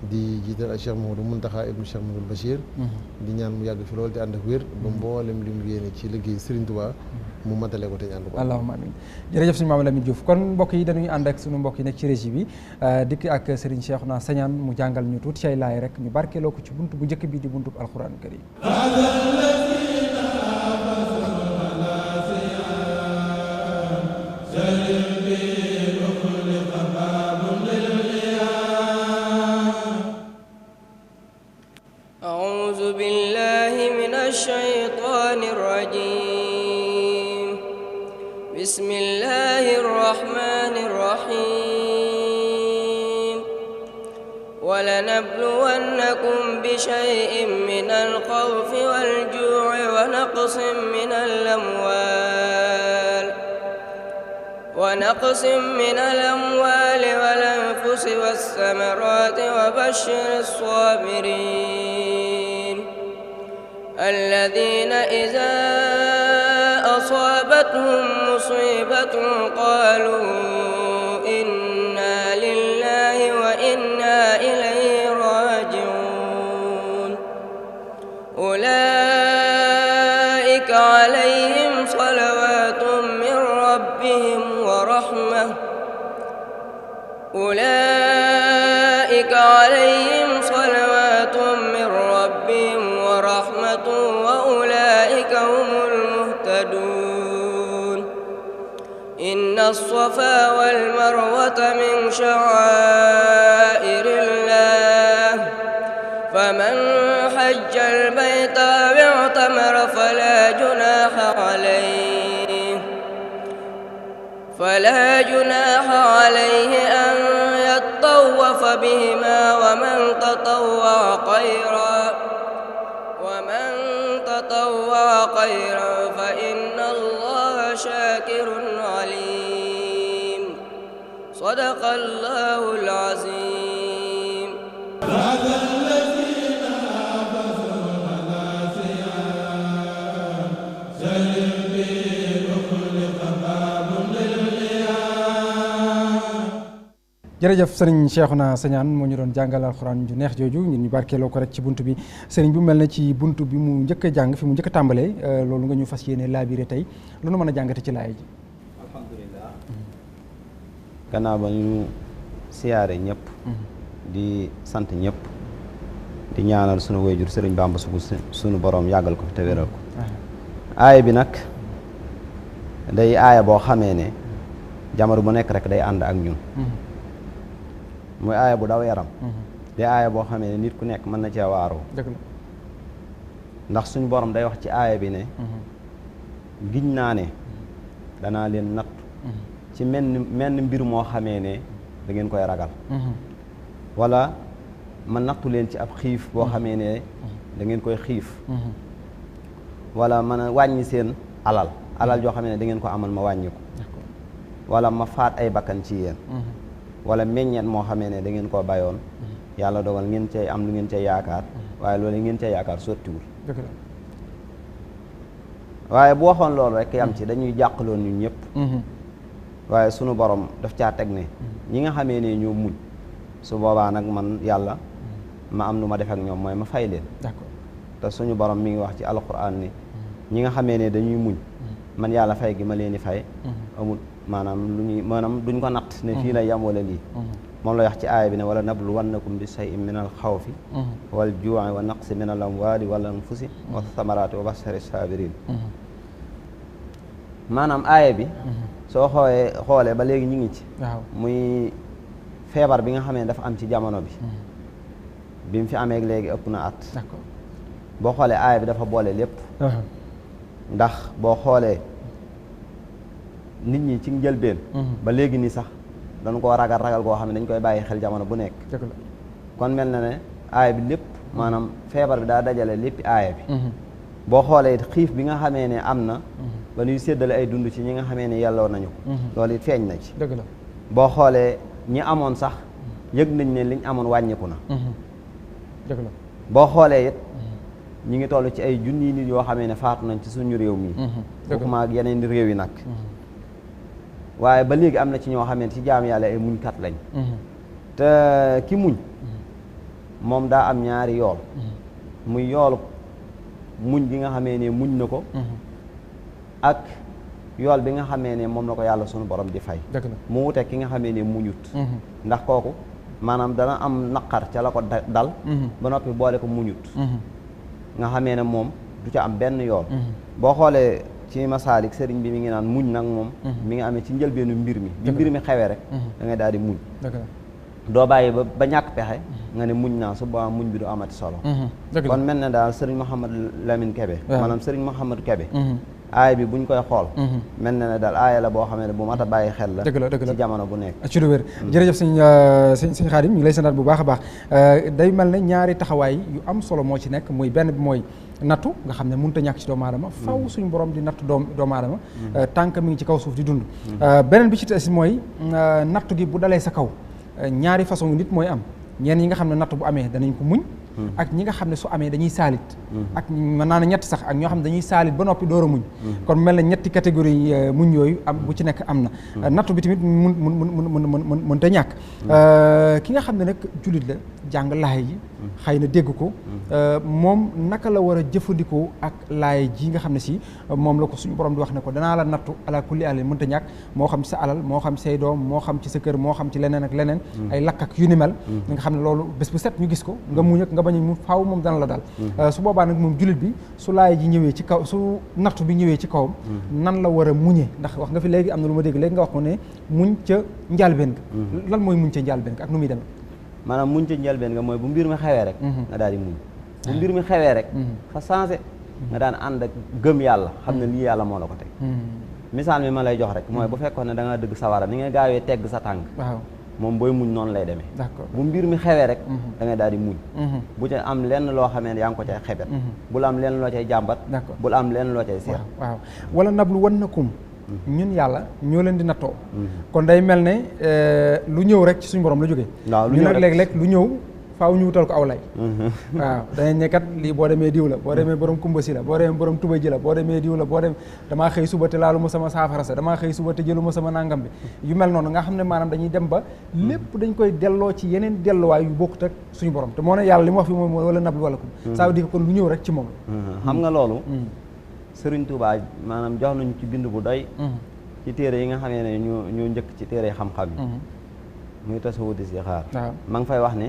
di jiital ak Cheikh Mouhamadou Mountakha ibnu Cheikh Mouhamadou Bachir di ñaan mu yàgg fi lool di ànd ak wér ba mboolem li mu yéene ci liggéey Serigne Touba mu matale ko te ñu ànd ko allahumma amin jërëjëf suñu maam Lamine Diouf kon mbokk yi dañuy ànd ak suñu mbokk yi nekk ci régie bi dikk ak Serigne Cheikhouna Sagnane mu jàngal ñu tuuti ci ay laay rek ñu barkeeloo ko ci buntu bu njëkk bi di buntu alquran karim أعوذ بالله من الشيطان الرجيم بسم الله الرحمن الرحيم ولنبلونكم بشيء من الخوف والجوع ونقص من الأموال والأنفس والثمرات وبشر الصابرين الذين إذا أصابتهم مصيبة قالوا إنا لله وإنا إليه راجعون أولئك عليهم صلوات من ربهم ورحمة وأولئك هم المهتدون إن الصفا والمروة من شعائر الله فمن حج البيت أو اعتمر فلا جناح عليه أن يطوف بهما ومن تطوع خيرا فإن الله شاكر عليم صدق الله العظيم. jërëjëf sëriñ Cheikhouna Sagnane moo ñu doon jàngal alxuraan ju neex jooju ñun ñu barkeeloo ko rek ci buntu bi sëriñ bu mel ne ci buntu bi mu njëkk a jàng fi mu njëkk a tàmbalee loolu nga ñu fas yéene laabiré tey lu nu mën a jàngate ci laay ji. alhamdulilah. gannaaw ba ñu siyaare ñëpp. di sant ñëpp. di ñaanal sunu wayjur sëriñ Bamba sunu borom yàggal ko fi te wéral ko. aaya bi nag day aaya boo xamee ne jamono bu nekk rek day ànd ak ñun. muy aaya bu daw yaram di aaya boo xamee ne nit ku nekk mën na cee waaroo ndax suñu borom day wax ci aaya bi ne giñ naa ne danaa leen natt ci menn mbir moo xamee ne da ngeen koy ragal wala ma nattu leen ci ab xiif boo xamee ne da ngeen koy xiif wala mën a wàññi seen alal joo xamee ne da ngeen ko amal ma wàññi ko wala ma faat ay bakkan ci yéen wala meññeet moo xamee ne da ngeen koo bayoon yàlla dogal ngeen cay am lu ngeen cay yaakaar waaye loolu ngeen cay yaakaar sottiwul waaye bu waxoon loolu rek yam ci dañuy jàqaloon ñun ñëpp waaye sunu borom daf caa teg ne ñi nga xamee ne ñoo muñ su boobaa nag man yàlla ma am lu ma def ak ñoom mooy ma fay leen te suñu borom mi ngi wax ci alquran ne ñi nga xamee ne dañuy muñ man yàlla fay gi ma leen di fay amul maanaam duñ ko natt ne fii la yam wala lii moom la wax ci aaya bi ne wala nabluwannakum bi shay'in min al xawfi wal juu'i wa naqsi min al amwali wal anfusi wa thamarati wa bashiri sabirin maanaam aaya bi soo xoolee ba léegi ñu ngi ci muy feebar bi nga xamee ne dafa am ci jamono bi mu fi amee léegi ëpp na at boo xoolee aaya bi dafa boole lépp ndax boo xoolee nit ñi ci njëlbeen ba léegi nii sax dañu koo ragal koo xam ne dañ koy bàyyi xel jamono bu nekk kon mel na ne aaya bi lépp maanaam feebar bi daa dajale léppi aaya bi boo xoolee xiif bi nga xamee ne am na ba ñuy séddale ay dund ci ñi nga xamee ne yelloo nañu ko loolu it feeñ na ci dëgg la boo xoolee ñi amoon sax yëg nañ ne liñ amoon wàññiku na dëgg la boo xoolee it ñi ngi toll ci ay junni nit yoo xamee ne faatu nañ ci suñu réew mi bokkuma ak yeneen réew yi nag waaye ba léegi am na ci ñoo xamee ne ci jaam yàlla ay muñkat lañ te ki muñ moom daa am ñaari yool muy yoolu muñ gi nga xamee ne muñ na ko ak yool bi nga xamee ne moom la ko yàlla sunu borom di fay mu wute ki nga xamee ne muñut ndax kooku maanaam dana am naqar ca la ko dal ba noppi boole ko muñut nga xamee ne moom du ca am benn yool boo xoolee ci masaalik sëriñ bi mi ngi naan muñ nag moom mi ngi amee ci njëlbeenu mbir mi bi mbir mi xewee rek da ngay daal di muñ doo bàyyi ba ñàkk pexe nga ne muñ naa su boobaa muñ bi du amati solo kon mel na daal sëriñ Mouhamad Lamine Kebe maanaam sëriñ Mouhamad Kebe aaya bi buñ koy xool mel na ne daal aaya la boo xamee ne bu mat a bàyyi xel la ci jamono bu nekk ci lu wér jërëjëf sëñ Xaadim ñu ngi lay santaat bu baax a baax day mel ne ñaari taxawaay yu am solo moo ci nekk muy benn bi mooy nattu nga xam ne mënut a ñàkk ci doomu aadama faw suñu borom di nattu doomu aadama tànk mi ngi ci kaw suuf di dund beneen bi ci des mooy nattu gi bu dalee sa kaw ñaari façon nit mooy am ñenn ñi nga xam ne nattu bu amee danañ ko muñ ak ñi nga xam ne su amee dañuy saalit ak mën naa ne ñett sax ak ñoo xam ne dañuy saalit ba noppi door a muñ kon mel na ñetti catégorie muñ yooyu am bu ci nekk am na nattu bi tamit mun te ñàkk ki nga xam ne nag jullit la jàng laay yi xëy na dégg ko moom naka la war a jëfandikoo ak laay ji nga xam ne si moom la ko suñu borom di wax ne ko danaa la nattu ala kulli alin mënta ñàkk moo xam ci sa alal moo xam ci say doom moo xam ci sa kër moo xam ci leneen ak leneen ay lakk ak yu ni mel nga xam ne loolu bés bu set ñu gis ko nga muñ ak nga bañ mu faaw moom dana la daal su boobaa nag moom jullit bi su laay ji ñëwee ci kaw su nattu bi ñëwee ci kawam nan la war a muñee ndax wax nga fi léegi am na lu ma dégg léegi nga wax ko ne muñ ca njàlbeen ga lan mooy muñ ca njàlbeen ga ak nu muy demee maanaam muñ ca njëlbeen nga mooy bu mbir mi xewee rek nga daal di muñ bu mbir mi xewee rek fa sensé nga daan ànd ak gëm yàlla xam ne lii yàlla moo la ko teg misaal mi ma lay jox rek mooy bu fekkoon ne da nga dëgg sawara ni nga gaawee tegg sa tànk moom booy muñ noonu lay demee bu mbir mi xewee rek da ngay daal di muñ bu ca am lenn loo xamee ne yaa ngi ko cay xebet bul am lenn loo cay jàmbat bul am lenn loo cay seet waaw wala nablu wannakum ñun yàlla ñoo leen di nattoo kon day mel ne lu ñëw rek ci suñu borom la jógee ñu nag léeg-léeg lu ñëw faaw ñu wutal ko aw lay waaw dañu ne kat lii boo demee diw la boo demee borom kumba si la boo demee borom tuba ji la boo demee diw la boo dem damaa xëy suba te laalu ma sama saafara sa damaa xëy suba te jëlu ma sama nangam bi yu mel noonu nga xam ne maanaam dañuy dem ba lépp dañ koy delloo ci yeneen delluwaay yu bokkut ak suñu borom te moo ne yàlla li mu wax fi moom mooy wala nablu wala kum ça veut dire kon lu ñëw rek ci moom xam nga loolu Sëriñ Tuubaa maanaam jox nañu ci bind bu doy ci téere yi nga xamee ne ñoo njëkk ci téere xam-xam yi muy tasawudu si xaar ma ngi fay wax ne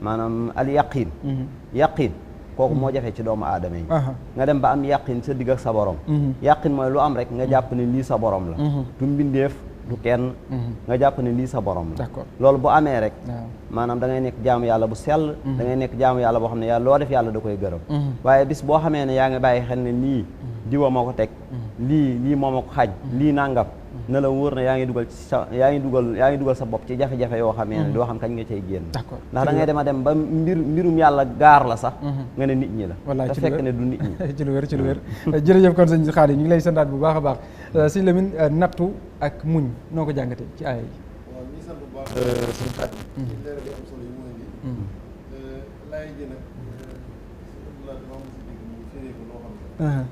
maanaam al yaqin yaqin kooku moo jafe ci doomu aadama yi nga dem ba am yaqin sa digg ak sa borom yaqin mooy lu am rek nga jàpp ne lii sa borom la du mbindeef du kenn nga jàpp ne lii sa borom la loolu bu amee rek maanaam da ngay nekk jaamu yàlla bu sell da ngay nekk jaamu yàlla boo xam ne yàlla loo def yàlla da koy gërëm waaye bis boo xamee ne yaa ngi bàyyi xel ne lii diwa moo ko teg lii moo ma ko xaj lii nangam na la wóor na yaa ngi dugal sa bopp ci jafe-jafe yoo xamee ne doo xam kañ nga cay génn ndax da ngay dem ba mbirum yàlla gaar la sax nga ne nit ñi la te fekk ne du nit ñi ci lu wér jërëjëf kon sëñ Xaadim ñu ngi lay santaat bu baax a baax sëñ Lamine nattu ak muñ noo ko jàngatee ci aaya yi waaw ñi sant bu baax sëñ Xaadim ci leeral yi am solo yi mooy indi laay ji nag la dama mos a dégg mu firee ko loo xam ne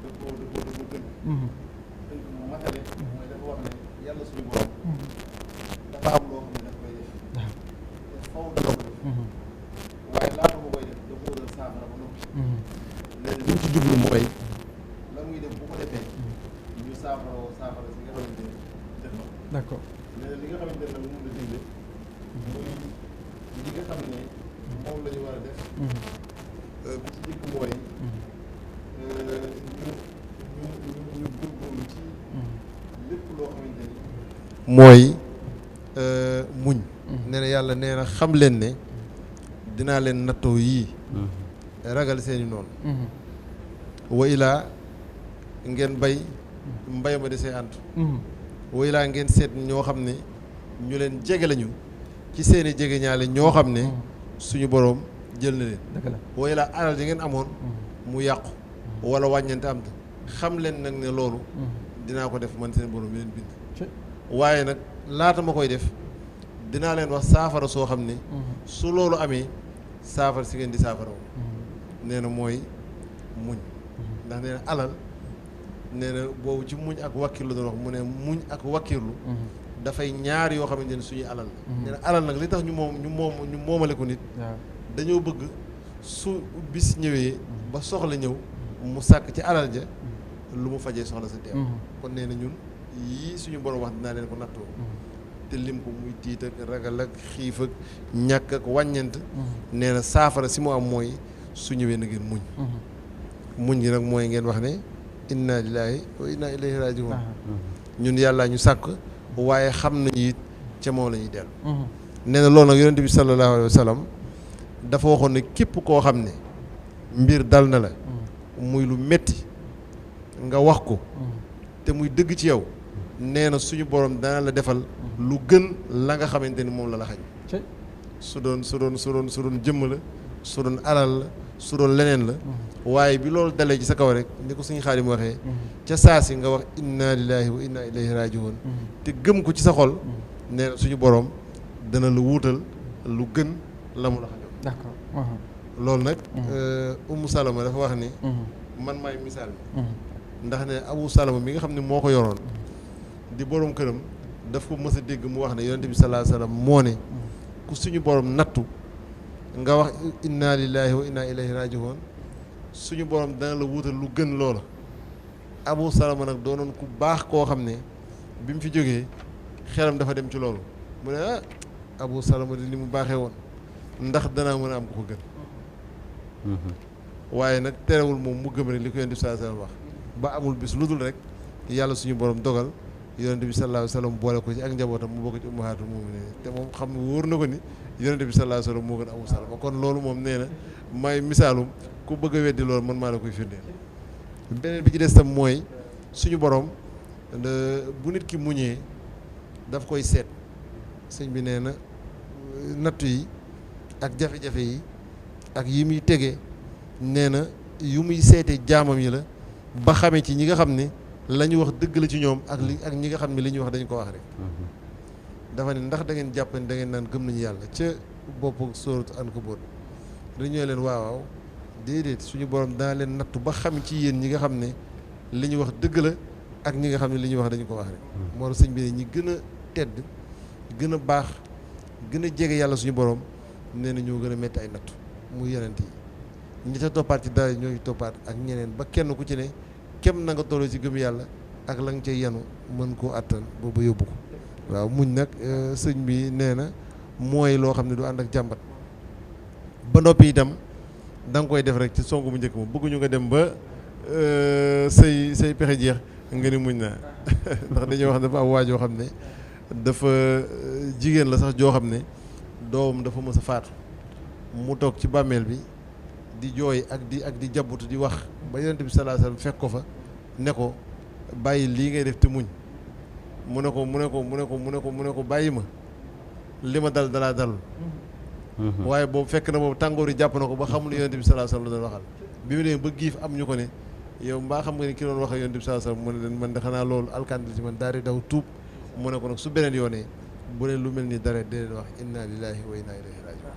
dëppoo gën matale mooy dafa wax ne yàlla suñu borom dafa am loo xam ne daf koy def te faw dana ko def waaye laata mu koy def dafa wutal saafara ba noppi léegi li mu ci jublu mooy la muy def bu ko defee ñu saafara si nga xamante ne def na d'accord léegi li nga xamante ne nag moom la digle mooy li nga xam ne moom la ñu war a def bi ci jëkk mooy ñu góorgóorlu ci lépp loo xamante ni mooy muñ nee na yàlla nee na xam leen ne dinaa leen nattoo yii ragal seeni noonu wa ilaa ngeen bay mbay ma desee ànd wa ilaa ngeen seet ñoo xam ne ñu leen jege lañu ci seeni jege ñaale ñoo xam ne suñu boroom jël na leen wa ilaa alal ji ngeen amoon mu yàqu wala wàññante am xam leen nag ne loolu dinaa ko def man seen boroom mi leen bind waaye nag laata ma koy def dinaa leen wax saafara soo xam ne su loolu amee saafara si ngeen di saafara nee na mooy muñ ndax nee na alal nee na boobu ci muñ ak wakkirlu doon wax mu ne muñ ak wakkirlu dafay ñaar yoo xamante ne suñuy alal la nee na alal nag li tax ñu moomale ko nit dañoo bëgg su bis ñëwee ba soxla ñëw mu sàkk ci alal ja lu mu fajee soxla sa teew kon nee na ñun yii suñu borom wax dinaa leen ko nattoo te lim ko muy tiit ak ragal ak xiif ak ñàkk ak wàññent nee na saafara si mu am mooy su ñëwee na ngeen muñ muñ gi nag mooy ngeen wax ne inna lillahi wa inna ilayhi rajiun ñun yàlla ñu sàkk waaye xam nañu it ca moom la ñuy dellu nee na loolu nag yonent bi sallallahu alayhi wa sallam dafa waxoon ne képp koo xam ne mbir dal na la muy lu metti nga wax ko te muy dëgg ci yow nee na suñu borom dana la defal lu gën la nga xamante ni moom la la xañ su doon jëmm la su doon alal la su doon leneen la waaye bi loolu dalee ci sa kaw rek ni ko suñu Xaadim waxee ca saa si nga wax inna lillahi wa inna ilayhi rajiun te gëm ko ci sa xol nee na suñu borom dana la wuutal lu gën la mu la xajoon d'accord loolu nag Umu Salama dafa wax ni man maay misaal mi ndax ne Abu Salama mi nga xam ne moo ko yoroon di borom këram daf ko mës a dégg mu wax ne yonente bi sallallahu alayhi wasallam moo ne ku suñu borom nattu nga wax inna lillahi wa inna ilayhi rajiun suñu borom dana la wuutal lu gën loola Abu Salama nag doonoon ku baax koo xam ne bi mu fi jógee xelam dafa dem ci loolu mu ne Abu Salama di ni mu baaxee woon ndax danaa mën a am ku ko gën waaye nag terewul moom mu gëm ne li ko yonente bi sallallahu alayhi wasallam wax ba amul bis lu dul rek yàlla suñu borom dogal yonente bi sallallahu alayhi wasallam boole ko ci ak njabootam mu bokk ci ummahatul mu'minin te moom xam ne wóor na ko ni yonente bi sallallahu alayhi wasallam moo gën Abu Salama kon loolu moom nee na may misaalum ku bëgg a weddi loolu man maa la koy firndeel beneen bi ci des tam mooy suñu borom bu nit ki muñee daf koy seet sëñ bi nee na nattu yi ak jafe-jafe yi ak yi muy tege nee na yu muy seete jaamam yi la ba xamee ci ñi nga xam ne la ñu wax dëgg la ci ñoom ak ñi nga xam ne li ñu wax dañu ko wax rek dafa ne ndax da ngeen jàpp ne da ngeen naan gëm nañu yàlla ca bopp sóoratu Ankabut dañoo leen waaw déedéet suñu borom daa leen nattu ba xam ci yéen ñi nga xam ne li ñu wax dëgg la ak ñi nga xam ne li ñu wax dañu ko wax rek moo tax sëñ bi ne ñi gën a tedd gën a baax gën a jege yàlla suñu borom nee na ñoo gën a metti ay nattu muy yonent yi ñi ca toppaat ci dara ñooy toppaat ak ñeneen ba kenn ku ci ne kem na nga tolloo ci gëm yàlla ak la nga cay yanu mën koo àttan boobu yóbbu ko waaw muñ nag sëñ bi nee na mooy loo xam ne du ànd ak jàmbat ba noppi itam da nga koy def rek ci songu bu njëkk moom bëgguñu nga dem ba say pexe jeex nga ni muñ naa ndax dañuy wax dafa am waa joo xam ne dafa jigéen la sax joo xam ne doom dafa mës a faatu mu toog ci bàmmeel bi di jooy ak di jabbutu di wax ba yonent bi sallallahu alayhi wasallam fekk ko fa ne ko bàyyi lii ngay def te muñ mu ne ko bàyyi ma li ma dal dalaa dalul waaye boobu fekk na boobu tàngoor yi jàpp na ko ba xamul yonent bi sallallahu alayhi wasallam la doon waxal bi mu demee ba giif am ñu ko ne yow mbaa xam nga ni ki doon wax ak yonent bi sallallahu alayhi wasallam mu ne leen man de xanaa loolu alkandi ci man daal di daw tuub mu ne ko nag su beneen yoonee bu leen lu mel ni dara dee leen wax inna lillahi wa inna ilayhi raji'un.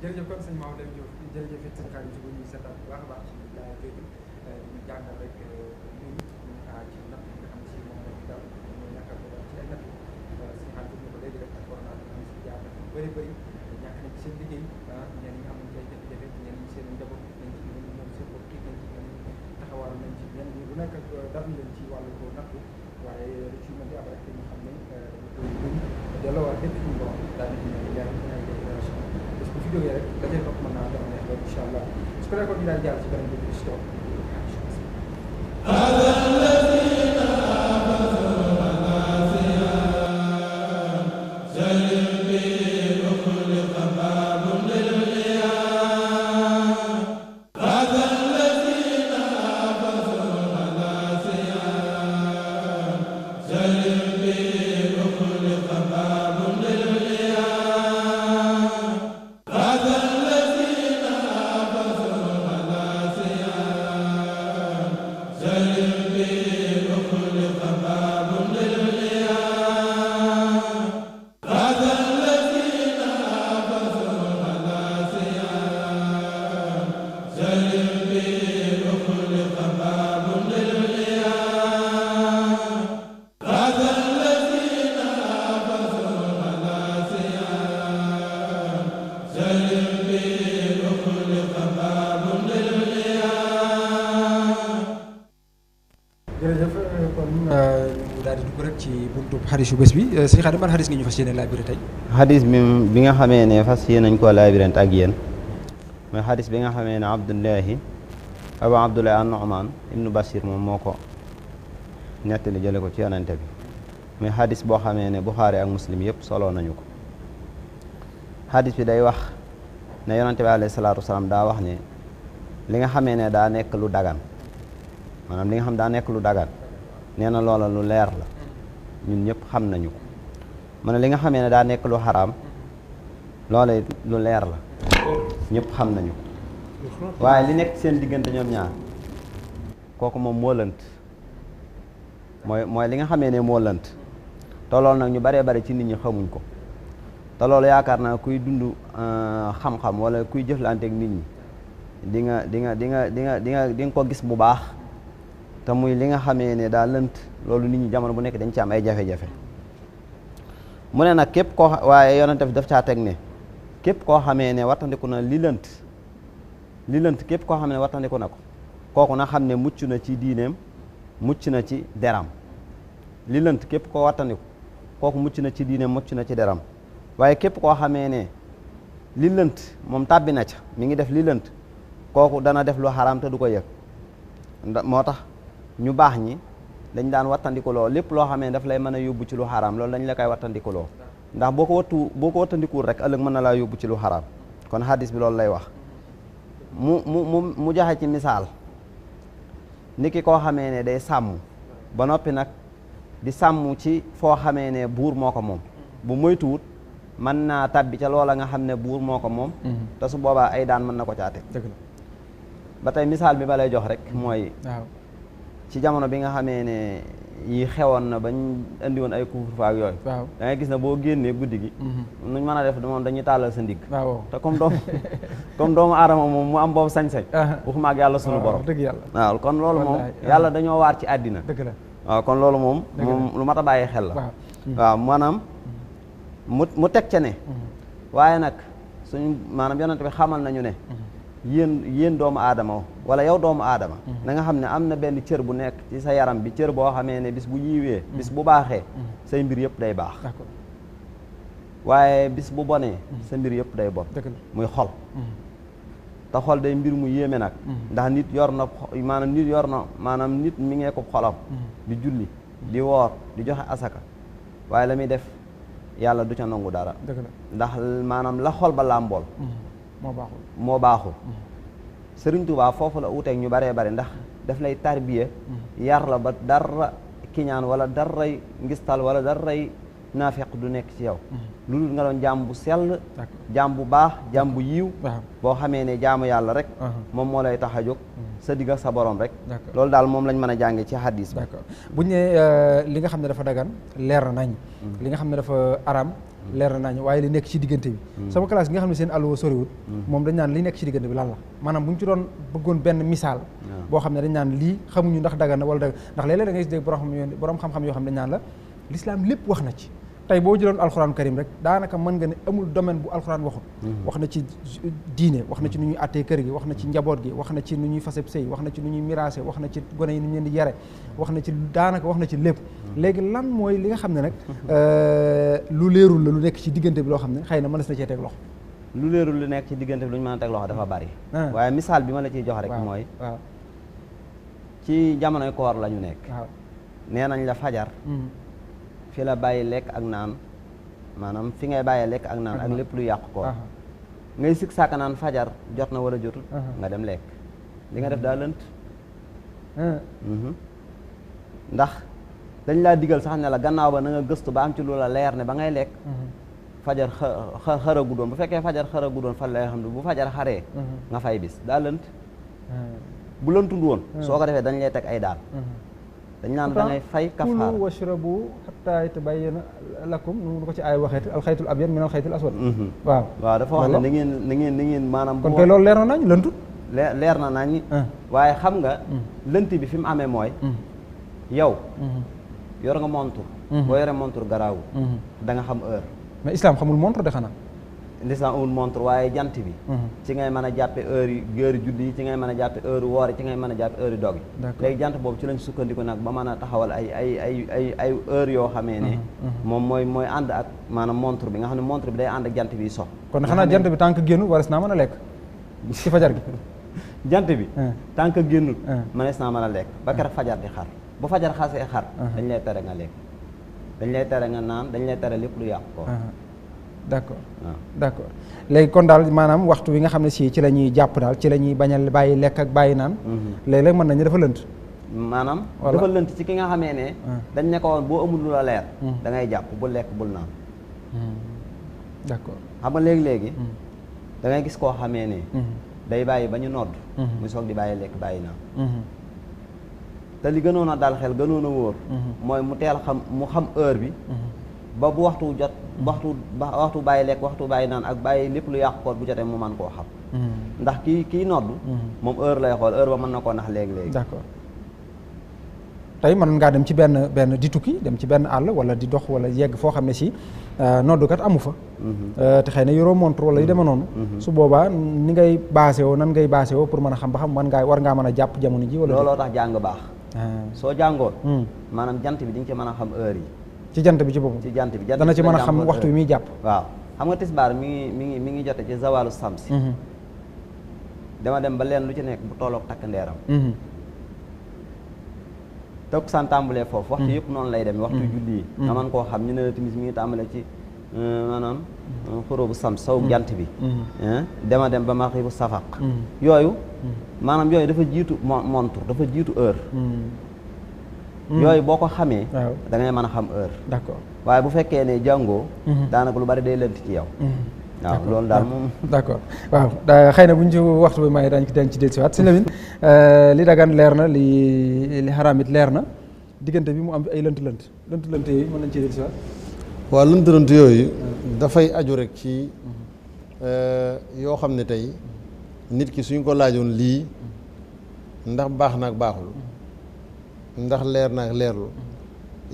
jërëjëf kon sëñ Maodo jërëjëf it sëñ Xaadim ci bu ñu seetaan bu baax a baax ci laaj bi ñu jàngal rek ñun ci natt yi nga xam ne si moom lañu daal mooy ñàkk a ci ay natt sëñ Xaadim ñu ko léegi rek ak corona bi xam si jaar na bëri ñàkk nañ ci seen liggéey ñenn ñi amuñ ci ay jafe-jafe ñenn ñi seen njaboot nañ ci ñoom seen bopp tiit nañ ci ñenn ñi taxawal nañ ci ñenn ñi lu nekk dal leen ci wàllu ko nattu waaye lu ci mën di am rek ñu xam ne delloowaat lépp ci borom daal di leer ay génération parce que bu fi jógee rek dajee topp mën naa dama neex loolu incha allah su ko nekkoon ñu daal jaar ci beneen bi di si toog jërëjëf kon ñu daal di dugg rek ci buntu xadis yu bés bi sëñ Xaadim ban xadis nga ñu fas yéene laabire tey. xadis bi nga xamee ne fas yéene nañ koo laabirante ak yéen mooy xadis bi nga xamee ne Abu Abdullahi an-Nu'man ibnu Bashir moom moo ko nettali jële ko ci yonente bi muy xadis boo xamee ne Buxaari ak Muslim yëpp soloo nañu ko. xadis bi day wax ne yonente bi alayhi salaatu wasalaam daa wax ne li nga xamee ne daa nekk lu dagan maanaam li nga xam daa nekk lu dagan nee na loola lu leer la ñun ñëpp xam nañu ko mu ne li nga xamee ne daa nekk lu xaraam loola lu leer la ñëpp xam nañu ko waaye li nekk seen diggante ñoom ñaar kooku moom moo lënt mooy li nga xamee ne moo lënt te loolu nag ñu baree bari ci nit ñi xamuñ ko te loolu yaakaar naa kuy dund xam-xam wala kuy jëflanteeg nit ñi di nga ko gis bu baax te muy li nga xamee ne daa lënt loolu nit ñi jamono bu nekk dañ ci am ay jafe-jafe mu ne nag képp koo waaye yonente bi daf caa teg ne képp koo xamee ne wattandiku na li lënt képp koo xam ne wattandiku na ko kooku na xam ne mucc na ci diineem mucc na ci deram li lënt képp koo wattandiku kooku mucc na ci diineem mucc na ci deram waaye képp koo xamee ne li lënt moom tàbbi na ca mi ngi def li lënt kooku dana def lu xaraam te du ko yëg moo tax ñu baax ñi dañ daan wattandikuloo lépp loo xamee ne daf lay mën a yóbbu ci lu xaraam loolu dañ la koy wattandikuloo ndax boo ko wattandikuwul rek ëllëg mën na laa yóbbu ci lu xaraam kon hadis bi loolu lay wax mu joxe ci misaal niki koo xamee ne day sàmm ba noppi nag di sàmm ci foo xamee ne buur moo ko moom bu moytuwut mën naa tabbi ca loola nga xam ne buur moo ko moom te su boobaa ay daan mën na ko caate ba tey misaal bi ma lay jox rek mooy ci jamono bi nga xamee ne yi xewoon na bañ indi woon ay couvre-feu ak yooyu da ngay gis ne boo génnee guddi gi nuñ mën a def moom dañuy tàllal sa ndigg te comme doomu aadama moom mu am boobu sañ-sañ waxuma ak yàlla sunu borom waaw kon loolu moom yàlla dañoo waar ci àddina waaw kon loolu moom lu mat a bàyyi xel la waaw maanaam mu teg ca ne waaye nag suñu maanaam yonent bi xamal nañu ne yéen doomu aadama wala yow doomu aadama na nga xam ne am na benn cër bu nekk ci sa yaram bi cër boo xamee ne bis bu yiwee bis bu baaxee say mbir yëpp day baax waaye bis bu bonee sa mbir yëpp day bon muy xol te xol day mbir mu yéeme nag ndax nit yor na maanaam nit mi ngee ko xolam di julli di woor di joxe asaka waaye la muy def yàlla du ca nangu dara ndax maanaam la xol ba làmbool moo baaxul Sëriñ Tuubaa foofu la uuteeg ñu baree bari ndax daf lay tarbiya yar la ba dara kiñaan wala daray ngistal wala daray naafeq du nekk ci yow lu dul nga doon jaam bu sell jaam bu baax jaam bu yiw boo xamee ne jaamu yàlla rek moom moo lay tax a jóg sa digg ak sa borom rek loolu daal moom lañ mën a jànge ci hadis bi buñ ne li nga xam ne dafa dagan leer na nañ li nga xam ne dafa aram leer na nañ waaye li nekk ci diggante bi sama classe gi nga xam ne seen alluwa soriwut moom dañ naan li nekk ci diggante bi lan la maanaam bu ñu ci doon bëggoon benn misaal boo xam ne dañ naan lii xamuñu ndax dagan na wala dagan ndax léeg-léeg da ngay gis dégg borom xam-xam yoo xam ne dañ naan la l'islam lépp wax na ci tey boo jëloon alxuraan karim rek daanaka mën nga ne amul domaine bu alxuraan waxut wax na ci diine wax na ci nu ñuy attee kër gi wax na ci njaboot gi wax na ci nu ñuy faseb sëy wax na ci nu ñuy miraase wax na ci gone yi nu ñu leen di yare wax na ci daanaka wax na ci lépp léegi lan mooy li nga xam ne nag lu leerul la lu nekk ci diggante bi loo xam ne xëy na mënees na cee teg loxo lu leerul lu nekk ci diggante bi lu ñu mën a teg loxo dafa bari waaye misaal bi ma la ciy jox rek mooy ci jamonoy koor la ñu nekk nee nañ la fajar fi la bàyyi lekk ak naan maanaam fi ngay bàyyi lekk ak naan ak lépp lu yàqu ko ngay sikk sàkk naan fajar jot na wala jotul nga dem lekk li nga def daa lënt ndax dañ laa digal sax ne la gannaaw ba na nga gëstu ba am ci lu la leer ne ba ngay lekk fajar xaragu doon bu fekkee fajar xaragu doon fa lay xam ne bu fajar xaree nga fay bis daa lënt bu lëntul woon soo ko defee dañ lay teg ay daal dañ naan da ngay fay kafaara kulu washrabu hatta yatabayyana lakum nu ko ci ay waxeeti alxaytul abyad min alxaytul aswad waaw dafa wax ne na ngeen maanaam kon kay loolu leer na nañ lëntu leer na nañ waaye xam nga lënt bi fi mu amee mooy yow yor nga montre boo yoree montre garaawu da nga xam heure mais islam xamul montre de xanaa l'islam amul montre waaye jant bi ci ngay mën a jàppe heure julli yi ci ngay mën a jàppe heure woor yi ci ngay mën a jàppe heure dog yi léegi jant boobu ci lañ sukkandiku nag ba mën a taxawal ay heure yoo xamee ne moom mooy ànd ak maanaam montre bi nga xam ne montre bi day ànd ak jant bi so kon xanaa jant bi tànk génnu waras naa mën a lekk ci fajar gi jant bi tànk génnul mënees naa mën a lekk ba keroog fajar di xar bu fajar xasee xar dañ lay tere nga lekk dañ lay tere nga naan dañ lay tere lépp lu yàqu ko d'accord d'accord léegi kon daal maanaam waxtu wi nga xam ne si ci la ñuy jàpp daal ci la ñuy bañal bàyyi lekk ak bàyyi naan léeg-léeg mën nañu dafa lënt maanaam dafa lënt ci ki nga xamee ne dañ ne ko woon boo amul lu la leer da ngay jàpp bul lekk bul naan d'accord xam nga léegi-léegi da ngay gis koo xamee ne day bàyyi ba ñu nodd muy soog di bàyyi lekk bàyyi naan te li gënoon a dal xel gënoon a wóor mooy mu teel mu xam heure bi ba bu waxtu jot waxtu bàyyi lekk waxtu bàyyi naan ak bàyyi lépp lu yàqu ko bu jotee mu mën koo xam ndax kii nodd moom heure lay xool heure ba mën na koo nax léegi-léegi d'accord tey mën ngaa dem ci benn di tukki dem ci benn àll wala di dox wala yegg foo xam ne si noddukat amu fa te xëy na yoroo montre wala yu demee noonu su boobaa ni ngay basé woo nan ngay basé woo pour mën a xam ba xam war ngaa mën a jàpp jamono ji wala looloo tax jàng baax soo jàngoon maanaam jant bi di nga ci mën a xam heure yi ci jant bi ci boppam ci jant bi dana ci mën a xam waxtu bi muy jàpp waaw xam nga tisbaar mi ngi jote ci zawalu samsi dama dem ba leen lu ci nekk bu tolloog takk ndeeram takkusaan tàmbalee foofu waxtu yëpp noonu lay dem waxtu julli yi nga mën koo xam ñu ne la timis mi ngi tàmbalee ci maanaam xuróobu sam saw jant bi dema dem ba maxibu safaq yooyu maanaam yooyu dafa jiitu montre dafa jiitu heure yooyu boo ko xamee da ngay mën a xam heure d'accord waaye bu fekkee ne jàngoo daanaka lu bari day lënt ci yow waaw loolu daal moom d'accord waaw xëy na bu ñu ci waxtu bi may dañ ci dellusiwaat si Lamine li dagan leer na li xaraam it leer na diggante bi mu am ay lënt yooyu mën nañ ci dellusiwaat waaw lënt yooyu dafay aju rek ci yoo xam ne tey nit ki suñ ko laajoon lii ndax baax na ak baaxul ndax leer na ak leerul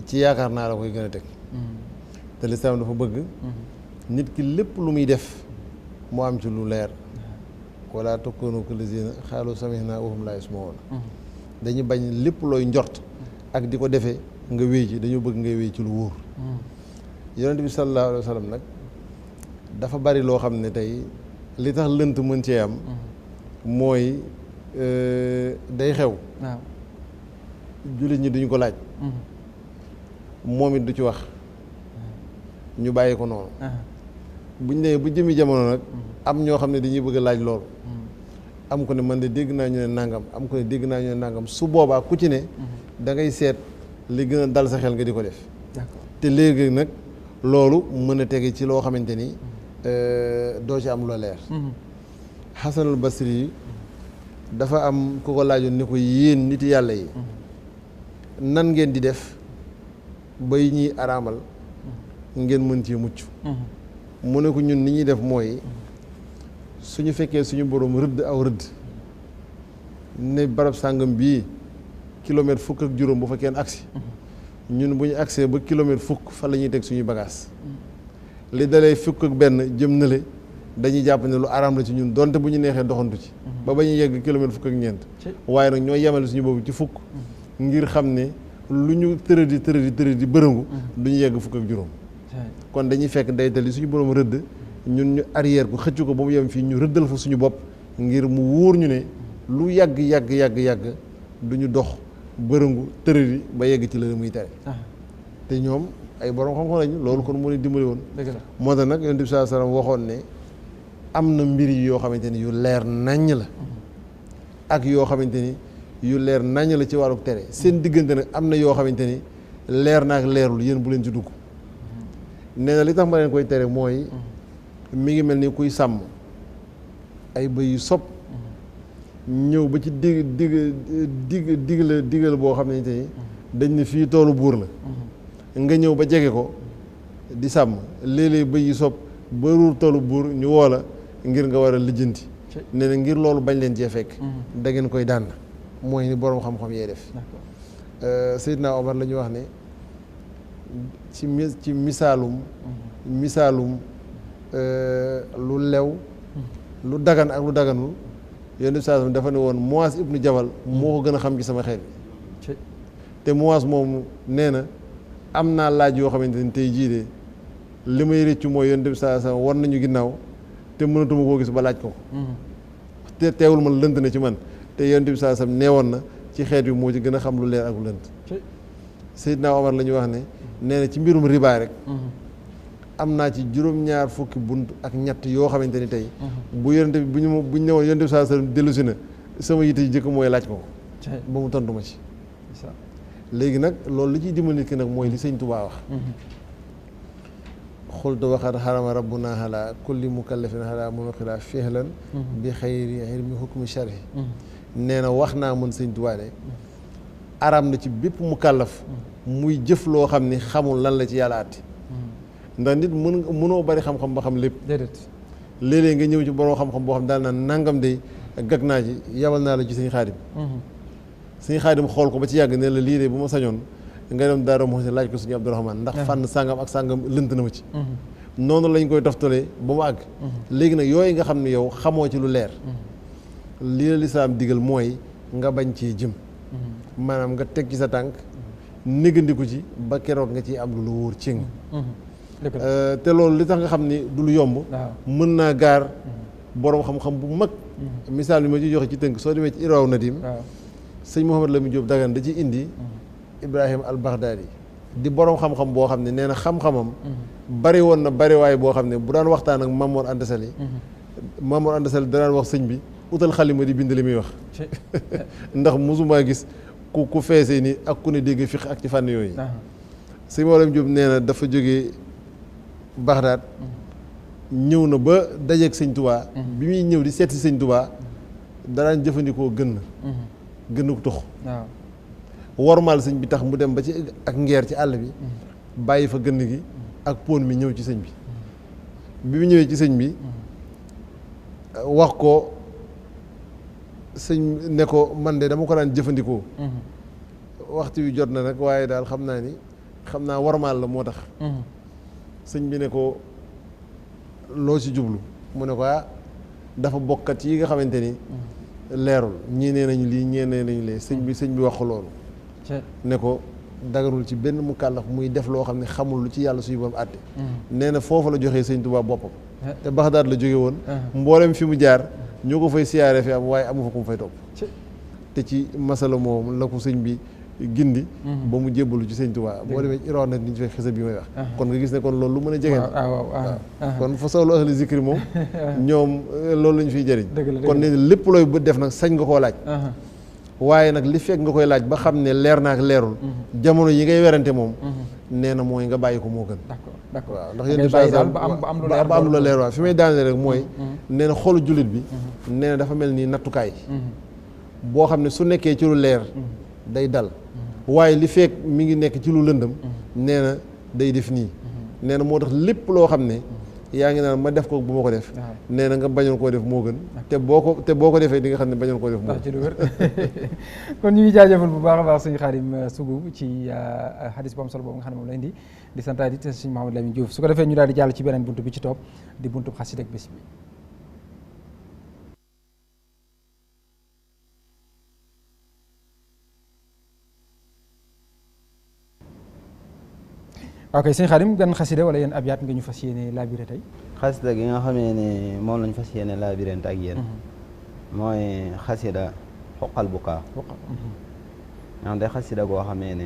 ci yaakaar naa la koy gën a teg te lislaam dafa bëgg nit ki lépp lu muy def mu am ci lu leer wala takunu kallazina xaalu samihna wa hum laa yasmaun dañu bañ lépp looy njort ak di ko defee nga wéy ci dañu bëgg ngay wéy ci lu wóor yonent bi sallallahu alayhi wa sallam nag dafa bari loo xam ne tey li tax lënt mën cee am mooy day xew jullit ñi duñu ko laaj moom it du ci wax ñu bàyyi ko noonu buñ nee bu jëmi jamono nag am ñoo xam ne dañuy bëgg a laaj loolu am ko ne man de dégg naa ñu ne nangam am ko ne dégg naa ñu ne nangam su boobaa ku ci ne da ngay seet li gën a dal sa xel nga di ko def te léegi nag loolu mën a tege ci loo xamante ni doo ci am loo leer Xasanul Basri yi dafa am ku ko laajoon ni ko yéen nit yàlla yi nan ngeen di def bay ñuy araamal ngeen mën ci mucc mu ne ko ñun ni ñuy def mooy suñu fekkee suñu borom rëdd aw rëdd ne barab sàngam bii kilomètre fukk ak juróom bu fa kenn agsi ñun bu ñu agsee ba kilomètre fukk fa la ñuy teg suñuy bagage li dalee fukk ak benn jëm nale dañuy jàpp ne lu araam la ci ñun donte bu ñu neexee doxantu ci ba ñu yegg kilomètre fukk ak ñeent waaye nag ñoo yemale suñu boobu ci fukk ngir xam ne lu ñu tëradi bërëngu du ñu yegg fukk ak juróom kon dañuy fekk daytal yi suñu borom rëdd ñun ñu arrière ko xëcc ko ba mu yem fii ñu rëddal fa suñu bopp ngir mu wóor ñu ne lu yàgg du ñu dox bërëngu tëradi ba yegg ci la muy tere te ñoom ay borom xam-xam lañu loolu kon moo leen dimbali woon moo tax nag Yonent bi sallallahu alayhi wasallam waxoon ne am na mbir yi yoo xamante ni yu leer naññ la ak yoo xamante ni yu leer naññ la ci wàllu tere seen diggante nag am na yoo xamante ni leer na ak leerul yéen bu leen ci dugg nee na li tax ma leen koy tere mooy mi ngi mel ni kuy sàmm ay bëy yu sob ñëw ba ci digal boo xam ne ni dañ ne fii toolu buur la nga ñëw ba jege ko di sàmm léeg-léeg bëy yu sob ba ruur toolu buur ñu woo la ngir nga war a lijjanti nee na ngir loolu bañ leen cee fekk da ngeen koy dànn mooy ni boroom xam-xam yee def Seydina Omar la ñu wax ne ci misaalum lu lew lu dagan ak lu daganul yonent bi saa dafa ne woon Muwaas ibnu Jabal moo ko gën a xam ci sama xeet bi te Muwaas moomu nee na am naa laaj yoo xamante ni tey jii de li may rëccu mooy yonent bi saa war nañu ginnaaw te mënatuma koo gis ba laaj ko te teewul man lënt na ci man te yonent bi saa neewoon na ci xeet bi moo ci gën a xam lu leer ak lu lënt Seydina Omar la ñu wax ne nee na ci mbirum riba rek am naa ci juróom-ñaar fukki bunt ak ñett yoo xamante ni tey bu yonent bi bu ñu newoon yonent bi saa dellu si na sama yitte yi jëkk mooy laaj ko ba mu tontu ma ci léegi nag loolu li ciy dimbal nit ki nag mooy li sëñ Tuubaa wax xultu waxat xarama rabbuna ala kulli mukallafin ala muqila fihlan bi xayri ilmi hukmi sharhi nee na wax naa mën sëñ Tuubaa de araam na ci bépp mukallaf muy jëf loo xam ni xamul lan la ci yàlla àtti ndax nit mënoo bari xam-xam ba xam lépp léeg-léeg nga ñëw ci borom xam-xam boo xam daal na nangam de gag naa ci yabal naa la ci sëñ Xaadim sëñ Xaadim xool ko ba ci yàgg ne la lii de bu ma sañoon nga dem Daaru Muxti laaj ko sëñ Abdourahmane ndax fànn sàngam ak sàngam lënt na ma ci noonu lañ koy toftalee ba mu àgg léegi nag yooyu nga xam ne yow xamoo ci lu leer lii la lislaam digal mooy nga bañ ci jëm maanaam nga teg ci sa tànk négandiku ci ba keroog nga ciy am lu la wóor cëng te loolu li tax nga xam ni du lu yomb mën naa gaar boroom xam-xam bu mag misaal bi ma ci joxe ci tënk soo demee ci Irwaaw Nadim sëñ Mouhamed Lamine Diop Dagana da ci indi Ibrahim al-Baghdadi di boroom xam-xam boo xam ne nee na xam-xamam bari woon na bari waaye boo xam ne bu daan waxtaan ak Mamoor Anta Sali Mamoor Anta Sali da daan wax sëñ bi utal xalima di bind li muy wax ndax mosumaa gis ku feesee ni ak ku ne dégg fiq ak ci fànn yooyu sëñ Mouhamed Diop nee na dafa jógee Baghdad ñëw na ba dajeeg sëñ Touba bi muy ñëw di seet si sëñ Touba daraan jëfandikoo gën ko tux wormaal sëñ bi tax mu dem ba ci ak ngeer ci àll bi bàyyi fa gën gi ak pon mi ñëw ci sëñ bi mu ñëwee ci sëñ bi wax ko sëñ ne ko man de dama ko daan jëfandikoo waxtu wi jot na nag waaye daal xam naa wormaal la moo tax sëñ bi ne ko loo ci jublu mu ne ko dafa bokkat yi nga xamante ni leerul ñii nee nañu lii ñii nee nañu lee sëñ bi wax ko loolu ne ko dagarul ci benn mu kàllaf muy def loo xam ne xamul lu ci yàlla suy borom àtte nee na foofu la joxee sëñ Tuubaa boppam te Baxdaad la jóge woon mboolem fi mu jaar ñoo ko fay siyaare fi am waaye amu fa ku mu fay topp te ci masala moom la ko sëñ bi gindi ba mu jébbalu ci sëñ Tuubaa boo demee Irwaaw nag ni ñu fay xisa bi may wax kon nga gis ne kon loolu lu mën a jegeen kon fa sawlu ahli zikri moom ñoom loolu la ñu fiy jëriñ kon ne lépp looy bu def nag sañ nga koo laaj waaye nag li fekk nga koy laaj ba xam ne leer na ak leerul jamono yi ngay werante moom nee na mooy nga bàyyi ko moo gën d'accord waaw ndax yéen ba am lu la leer waaw fi may daanee rek mooy nee na xolu jullit bi nee na dafa mel ni nattukaay boo xam ne su nekkee ci lu leer day dal waaye li fekk mi ngi nekk ci lu lëndëm nee na day def nii nee na moo tax lépp loo xam ne yaa ngi naan ma def ko bu ma ko def nee na nga bañoon koo def moo gën te boo ko defee di nga xam ne bañoon koo def moo ci lu wér kon ñu ngi jaajëfal bu baax a baax suñu Xaadim Sougou ci hadis bu am solo boobu nga xam ne moom la indi di santaat it suñu Mouhamed Lamine Diouf su ko defee ñu daal di jàll ci beneen buntu bi ci topp di buntu xasida ak bés bi ok sëñ Xaadim gan xasida wala yéen abyaat nga ñu fas yéene laabiré tey xasida gi nga xamee ne moom lañ fas yéene laabiré ak yéen mooy xasida xoqal bu kaa ñaan day xasida goo xamee ne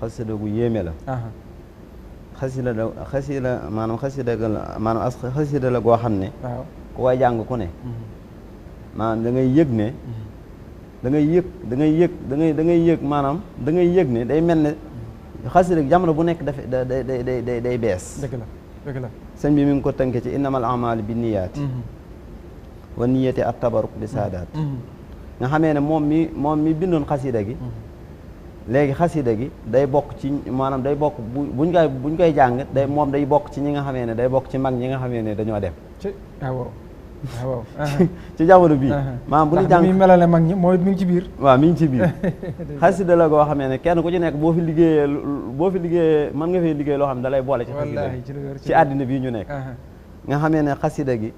xasida gu yéeme la xasida maanaam xasida la goo xam ne ku koy jàng ku ne maanaam da ngay yëg ne da ngay yëg maanaam da ngay yëg ne day mel ne xasida jamono bu nekk day bees dëgg la sëñ bi mi ngi ko tënke ci innamal a'maalu bi niyaati wa niyati at tabaruk bi saadaat nga xamee ne moom mi bindoon xasida gi léegi xasida gi day bokk ci maanaam day bokk buñ koy jàng moom day bokk ci ñi nga xamee ne day bokk ci mag ñi nga xamee ne dañoo dem waaw ci jamono bii maanaam bu ñu jàng mi melale mag ñi mooy mi ngi ci biir waaw mi ngi ci biir xasida la goo xamee ne kenn ku ci nekk boo fi liggéeyee mën nga fay liggéey loo xam ne da lay boole ci xasida ci àddina bii ñu nekk nga xamee ne xasida gi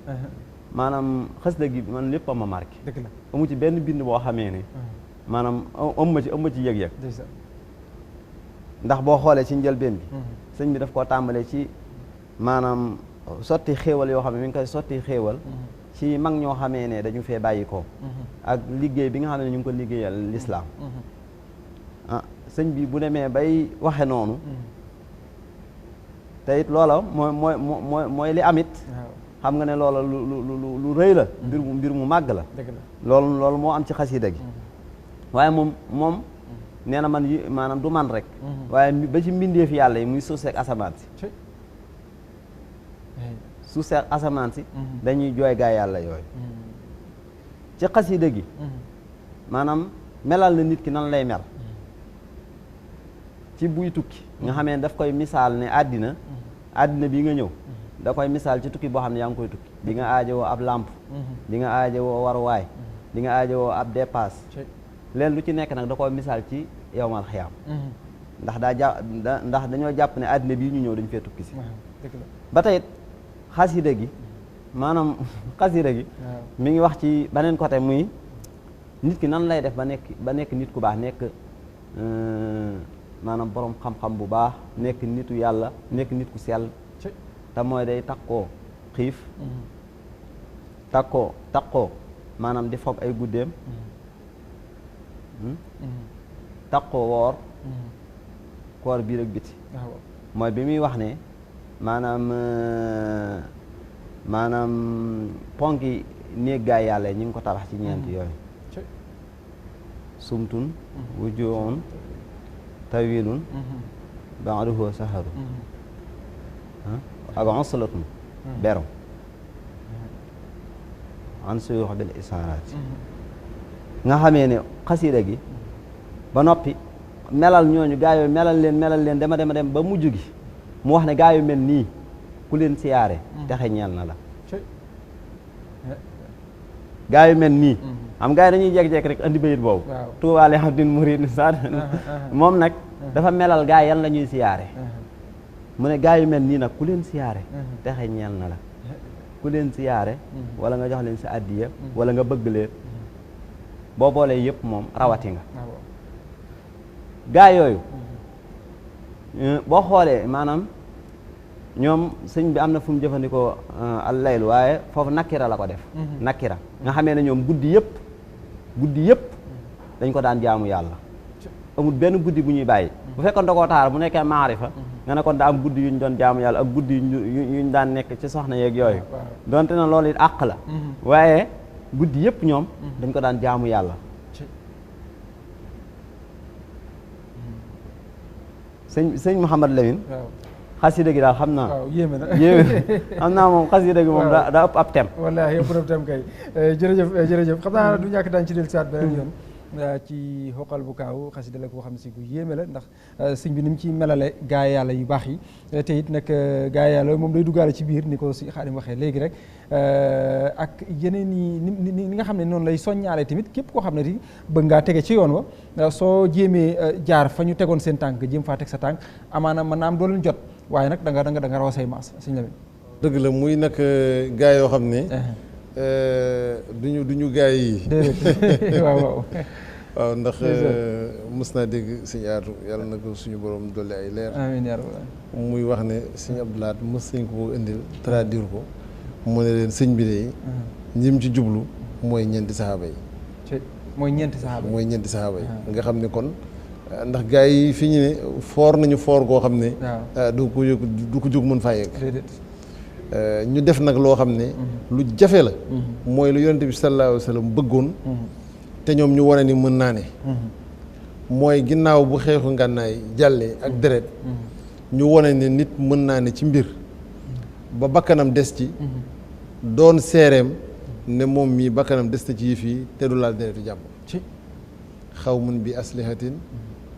maanaam xasida gi man lépp a ma marqué dëgg la amu ci benn bind boo xamee ne maanaam ëmb ma ci yëg-yëg ndax boo xoolee ci njëlbeen bi sëñ bi daf koo tàmbalee ci maanaam sotti xéewal yoo xam ne mi ngi koy sotti xéewal ci mag ñoo xamee ne dañu fee bàyyi ko ak liggéey bi nga xam ne ñu ngi ko liggéeyal lislaam ah sëñ bi bu demee bay waxe noonu te it loola mooy li amit xam nga ne loola lu rëy la mbir mu màgg la loolu moo am ci xasida gi waaye moom nee na man maanaam du man rek waaye ba ci mbindeef yàlla yi muy suuf seeg asamaan si suuf seeg asamaan si dañuy jooy gaa yàlla yooyu ci xasida gi maanaam melal na nit ki nan lay mel ci buy tukki nga xamee daf koy misaal ne àddina bii nga ñëw da koy misaal ci tukki boo xam ne yaa ngi koy tukki di nga aajowoo ab làmp di nga aajowoo waruwaay di nga aajowoo ab dépasse leen lu ci nekk nag da koy misaal ci yowmal xiyaam ndax dañoo jàpp ne àddina bii ñu ñëw dañu fee tukki si ba tey xasida gi maanaam xasida gi mi ngi wax ci beneen côté muy nit ki nan lay def ba nekk nit ku baax nekk maanaam borom xam-xam bu baax nekk nitu yàlla nekk nit ku sell te mooy day takkoo xiif takkoo maanaam di fob ay guddeem takkoo woor koor biir ak biti mooy bi muy wax ne maanaam ponki néeg gaay yàlla ñi ngi ko tabax ci ñeent yooyu sumtun wujuun tawilun ba'duhu saharu ak onsalatun beru an suyux bil isaaraati nga xamee ne xasida gi ba noppi melal ñooñu gaa yooyu melal leen dema dem ba mujj gi mu wax ne gaa yu mel nii ku leen siyaare texe ñeel na la gaa yu mel nii xam gaa yi dañuy jekk-jekk rek andi bayit boobu Tuubaa li abdin murid sa moom nag dafa melal gaa yan la ñuy siyaare mu ne gaa yu mel nii nag ku leen siyaare texe ñeel na la ku leen siyaare wala nga jox leen sa addiya wala nga bëgg leen boo boolee yëpp moom rawati nga gaa yooyu boo xoolee maanaam ñoom sëñ bi am na fu mu jëfandikoo al layl waaye foofu nakkira la ko def nakkira nga xamee ne ñoom guddi yëpp dañ ko daan jaamu yàlla amul benn guddi bu ñuy bàyyi bu fekkoon da koo taar bu nekkee maarifa nga ne kon da am guddi yuñ doon jaamu yàlla ak guddi yuñ daan nekk ci soxna yeeg yooyu donte na loolu it àq la waaye guddi yëpp ñoom dañ ko daan jaamu yàlla sëñ Mouhamad Lamine xasida gi daal xam naa yéeme na xam naa moom xasida gi moom daa ëpp ab thème wallaahi ëpp ab thème kay jërëjëf xam naa du ñàkk daañu ci del saat beneen yoon ci xoqal bu kaaw xasida la koo xam ne si gu yéeme la ndax sëñ bi ni mu ci melale gaay yàlla yu baax yi te it nag gaay yàlla moom day duggaale ci biir ni ko si Xaadim waxee léegi rek ak yeneen yi ni nga xam ne noonu lay soññaale tamit képp koo xam ne di bëgg ngaa tege ci yoon wa soo jéemee jaar fa ñu tegoon seen tànk jéem faa teg sa tànk amaana mën naa am doo leen jot waaye nag da nga raw say maas sëñ Lamin dëgg la muy nag gaay yoo xam ne duñu gaay yi waaw waaw ndax mës naa dégg sëñ Aatu yàlla na ko suñu borom dolli ay leer amiin yaa rabbal muy wax ne sëñ Abdou Lahad mës nañ ko indil traduire ko mu ne leen sëñ bi de ñim ci jublu mooy ñeenti saxaaba yi mooy ñeenti saxaaba yi nga xam ne kon ndax gars yi fi ñu ne foor nañu foor koo xam ne du ko jóg mën faa yegg ñu def nag loo xam ne lu jafe la mooy lu yonent bi sallallahu alayhi wa sallam bëggoon te ñoom ñu wane ni mën naa ne mooy ginnaaw bu xeexu ngànnaay jàllee ak deret ñu wane ne nit mën naa ne ci mbir ba bakkanam des ci doon seereem ne moom mii bakkanam des na ci yëf yi te du laal deretu jàmm xawmun bi aslihatin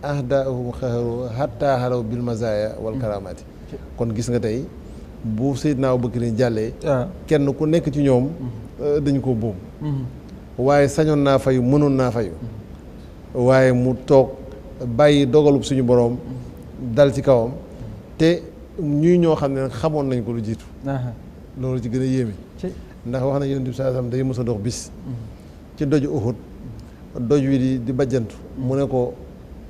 ahdaahum xaharu hatta halaw bil mazaya wal karamati kon gis nga tey bu Seydina Abubakar jàllee kenn ku nekk ci ñoom dañ koo boom waaye sañoon naa fayu mënoon naa fayu waaye mu toog bàyyi dogalub suñu boroom dal ci kawam te ñuy ñoo xam ne nag xamoon nañ ko lu jiitu loolu ci gën a yéeme ndax wax na Yonent bi sallallahu alayhi wasallam day mos a dox bis ci doju Uhud doj wi di bajjantu mu ne ko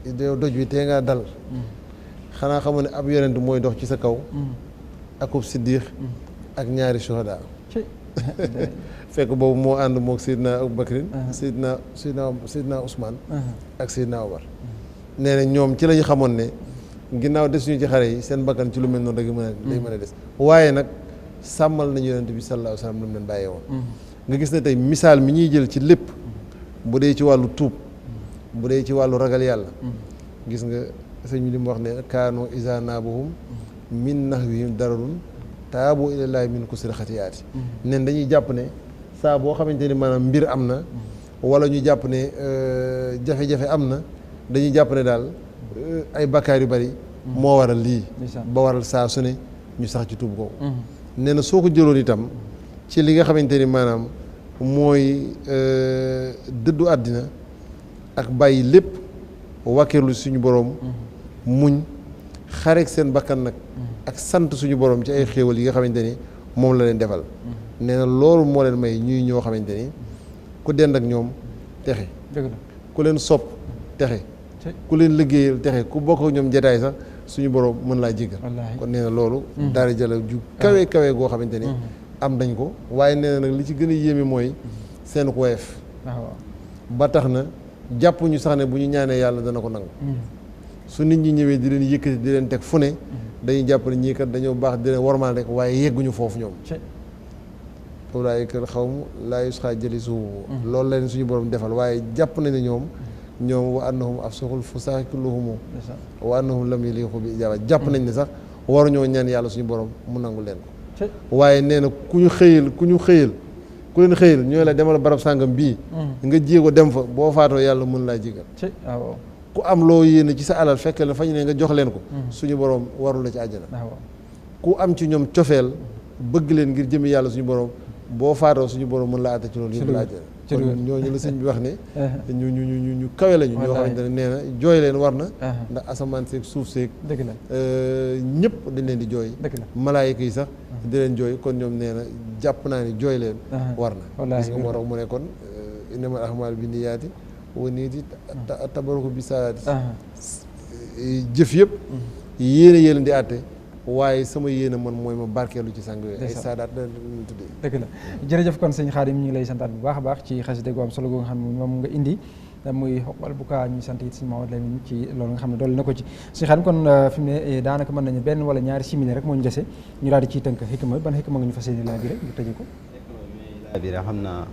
doj wi tee ngaa dal xanaa xamu ne ab yonent mooy dox ci sa kaw akub siddiix ak ñaari shuhada fekk boobu moo ànd mook Seydina Abu Bakrin Seydina Ousmane ak Seydina Omar nee na ñoom ci la ñu xamoon ne ginnaaw desuñu ci xare yi seen bakkan ci lu mel noonu rek day mën a des waaye nag sàmmal nañu yonent bi sallallahu alayhi wa sallam lu mu leen bàyyee woon nga gis ne tey misaal mi ñuy jël ci lépp bu dee ci wàllu tuub bu dee ci wàllu ragal yàlla gis nga sëñ bi li mu wax ne kaanu isa naabuhum min nahwihim dararun taabu ilallaahi min kusri xatiyaati nen dañuy jàpp ne saa boo xamante ni maanaam mbir am na wala ñu jàpp ne jafe-jafe am na dañuy jàpp ne daal ay bakkaar yu bari moo waral lii ba waral saa su ne ñu sax ci tuub googu nee na soo ko jëloon itam ci li nga xamante ni maanaam mooy dëddu àddina ak bàyyi lépp wàkkeerlu suñu boroom muñ xareek seen bakkan nag ak sant suñu boroom ci ay xéewal yi nga xamante ni moom la leen defal nee na loolu moo leen may ñuy ñoo xamante ni ku dend ak ñoom texe ku leen sopp texe ku leen liggéeyal texe ku bokk ak ñoom jataay sax suñu boroom mën laa jéggal kon nee na loolu daara jëla ju kawe kawe goo xamante ni am dañ ko waaye nee na nag li ci gën a yéeme mooy seen ko woyof ba tax na jàpp ñu sax ne bu ñu ñaanee yàlla dana ko nangu su nit ñi ñëwee di leen yëkkati di leen teg fu ne dañuy jàpp ne ñii kat dañoo baax di leen warmaal rek waaye yegguñu foofu ñoom ulaa'ika al-qawmu laa yusqaa jalisuhum loolu la leen suñu borom defal waaye jàpp nañ ne ñoom wa annahum afsaqul fusaaqi kulluhum wa annahum lam yaliqu bi ijaaba jàpp nañ ne sax waruñoo ñaan yàlla suñu borom mu nangu leen ko waaye nee na ku leen xëyal ñooy la demal barab sàngam bii nga jéego dem fa boo faatoo yàlla mën laa jégal ku am loo yéene ci sa alal fekk la fañ ne nga jox leen ko suñu borom warul la ci àjjana ku am ci ñoom cofeel bëgg leen ngir jëmi yàlla suñu borom boo faatoo suñu borom mën laa àtte ci loolu yëpp la àjjana kon ñooñu la sëñ bi wax ne ñu kawe lañu ñoo xamante ne nee na jooy leen war na ndax asamaan seeg suuf seeg ñëpp dañ leen di jooy malaayika yi sax di leen jooy kon ñoom nee na jàpp naa ni jooy leen war na gis nga moo tax mu ne kon innamal a'maalu binniyaati wa niyyati tabarruku bi saadaati jëf yëpp yéene di àtte waaye sama yéene man mooy ma barkeelu ci sang yooyu ay saadaat la ñu tuddee dëgg la jërëjëf kon sëñ Xaadim ñu ngi lay santaat bu baax a baax ci xasida gu am solo gu nga xam ne moom nga indi muy xoqal bu kaa ñuy sant it sëñ Mamadou Lamine ci loolu nga xam ne dolli na ko ci sëñ Xaadim kon fi mu ne daanaka mën nañu benn wala ñaari simili rek moo ñu dese ñu daal di ciy tënk xikma ban xikma nga ñu fas yéene laa bi rek ñu tëje ko laa bi rek xam naa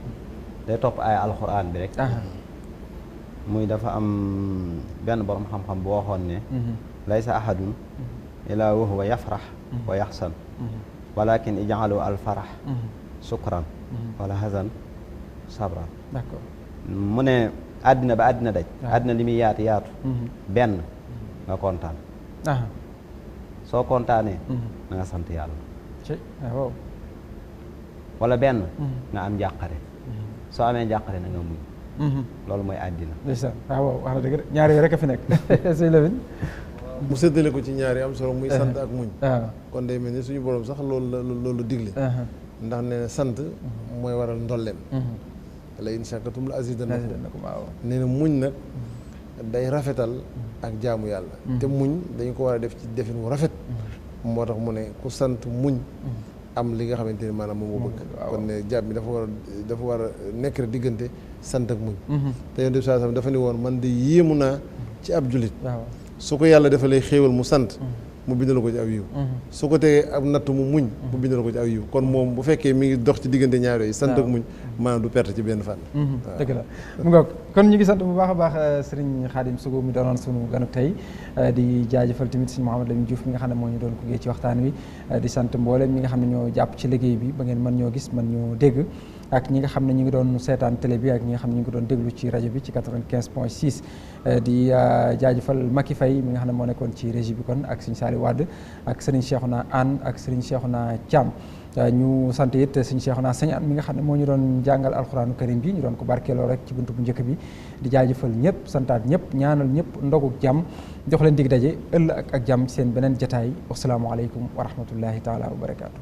day topp ay alxuraan bi rek muy dafa am benn borom xam-xam bu waxoon ne laysa ahadun ilaa wa huwa yafrax wa yaxsan walakin ijaalu alfarax sukran wala hazan sabran d'accord mu ne àddina ba àddina daj àddina li muy yaatu benn nga kontaan soo kontaanee na nga sant yàlla waaw wala benn nga am njàqare soo amee njàqare na nga muñ loolu mooy àddina waaw wax na dëgg ñaar yooyu rek a fi nekk sëñ Lamine mu séddale ko ci ñaari am solo muy sant ak muñ kon day mel ni suñu borom sax loolu digle ndax nee na sant mooy waral ndolleen la in shakartum la azidannakum nee na muñ nag day rafetal ak jaamu yàlla te muñ dañu ko war a def ci defin wu rafet moo tax mu ne ku sant muñ am li nga xamante ni maanaam moom moo bëgg kon ne jaam bi dafa war a nekk rek diggante sant ak muñ te yonent bi sallallahu alayhi wasallam dafa ni woon man de yéemu naa ci ab jullit su ko yàlla dafa lay xéewal mu sant mu bindal ko ci aw yiw su ko tegee ab natt mu muñ mu bindal ko ci aw yiw kon moom bu fekkee mi ngi dox ci diggante ñaar yooyu sant ak muñ maanaam du perte ci benn fànn dëgg la mu ngoog kon ñu ngi sant bu baax a baax Serigne Khadim Sougou mi doonoon sunu ganuk tey di jaajëfal tamit Serigne Mouhamadou Lamine Diouf mi nga xam ne moo ñu doon kugee ci waxtaan wi di sant mboolem ñi nga xam ne ñoo jàpp ci liggéey bi ba ngeen mën ñoo gis mën ñoo dégg ak ñi nga xam ne ñu ngi doon seetaan télé bi ak ñi nga xam ne ñu ngi doon déglu ci rajo bi ci 95.6 di jaajëfal Maki Faye mi nga xam ne moo nekkoon ci régie bi kon ak Serigne Saliou Wade ak Serigne Cheikhouna Anne ak Serigne Cheikhouna Thiam ñu sant it Serigne Cheikhouna Sëñ Anne mi nga xam ne moo ñu doon jàngal alxuraanu karim bi ñu doon ko barkeeloo rek ci buntu bu njëkk bi di jaajëfal ñëpp santaat ñëpp ñaanal ñëpp ndogu jàmm jox leen dig daje ëllëg ak jàmm ci seen beneen jataay wasalaamualeykum wa rahmatullahi taala wa barakaatu.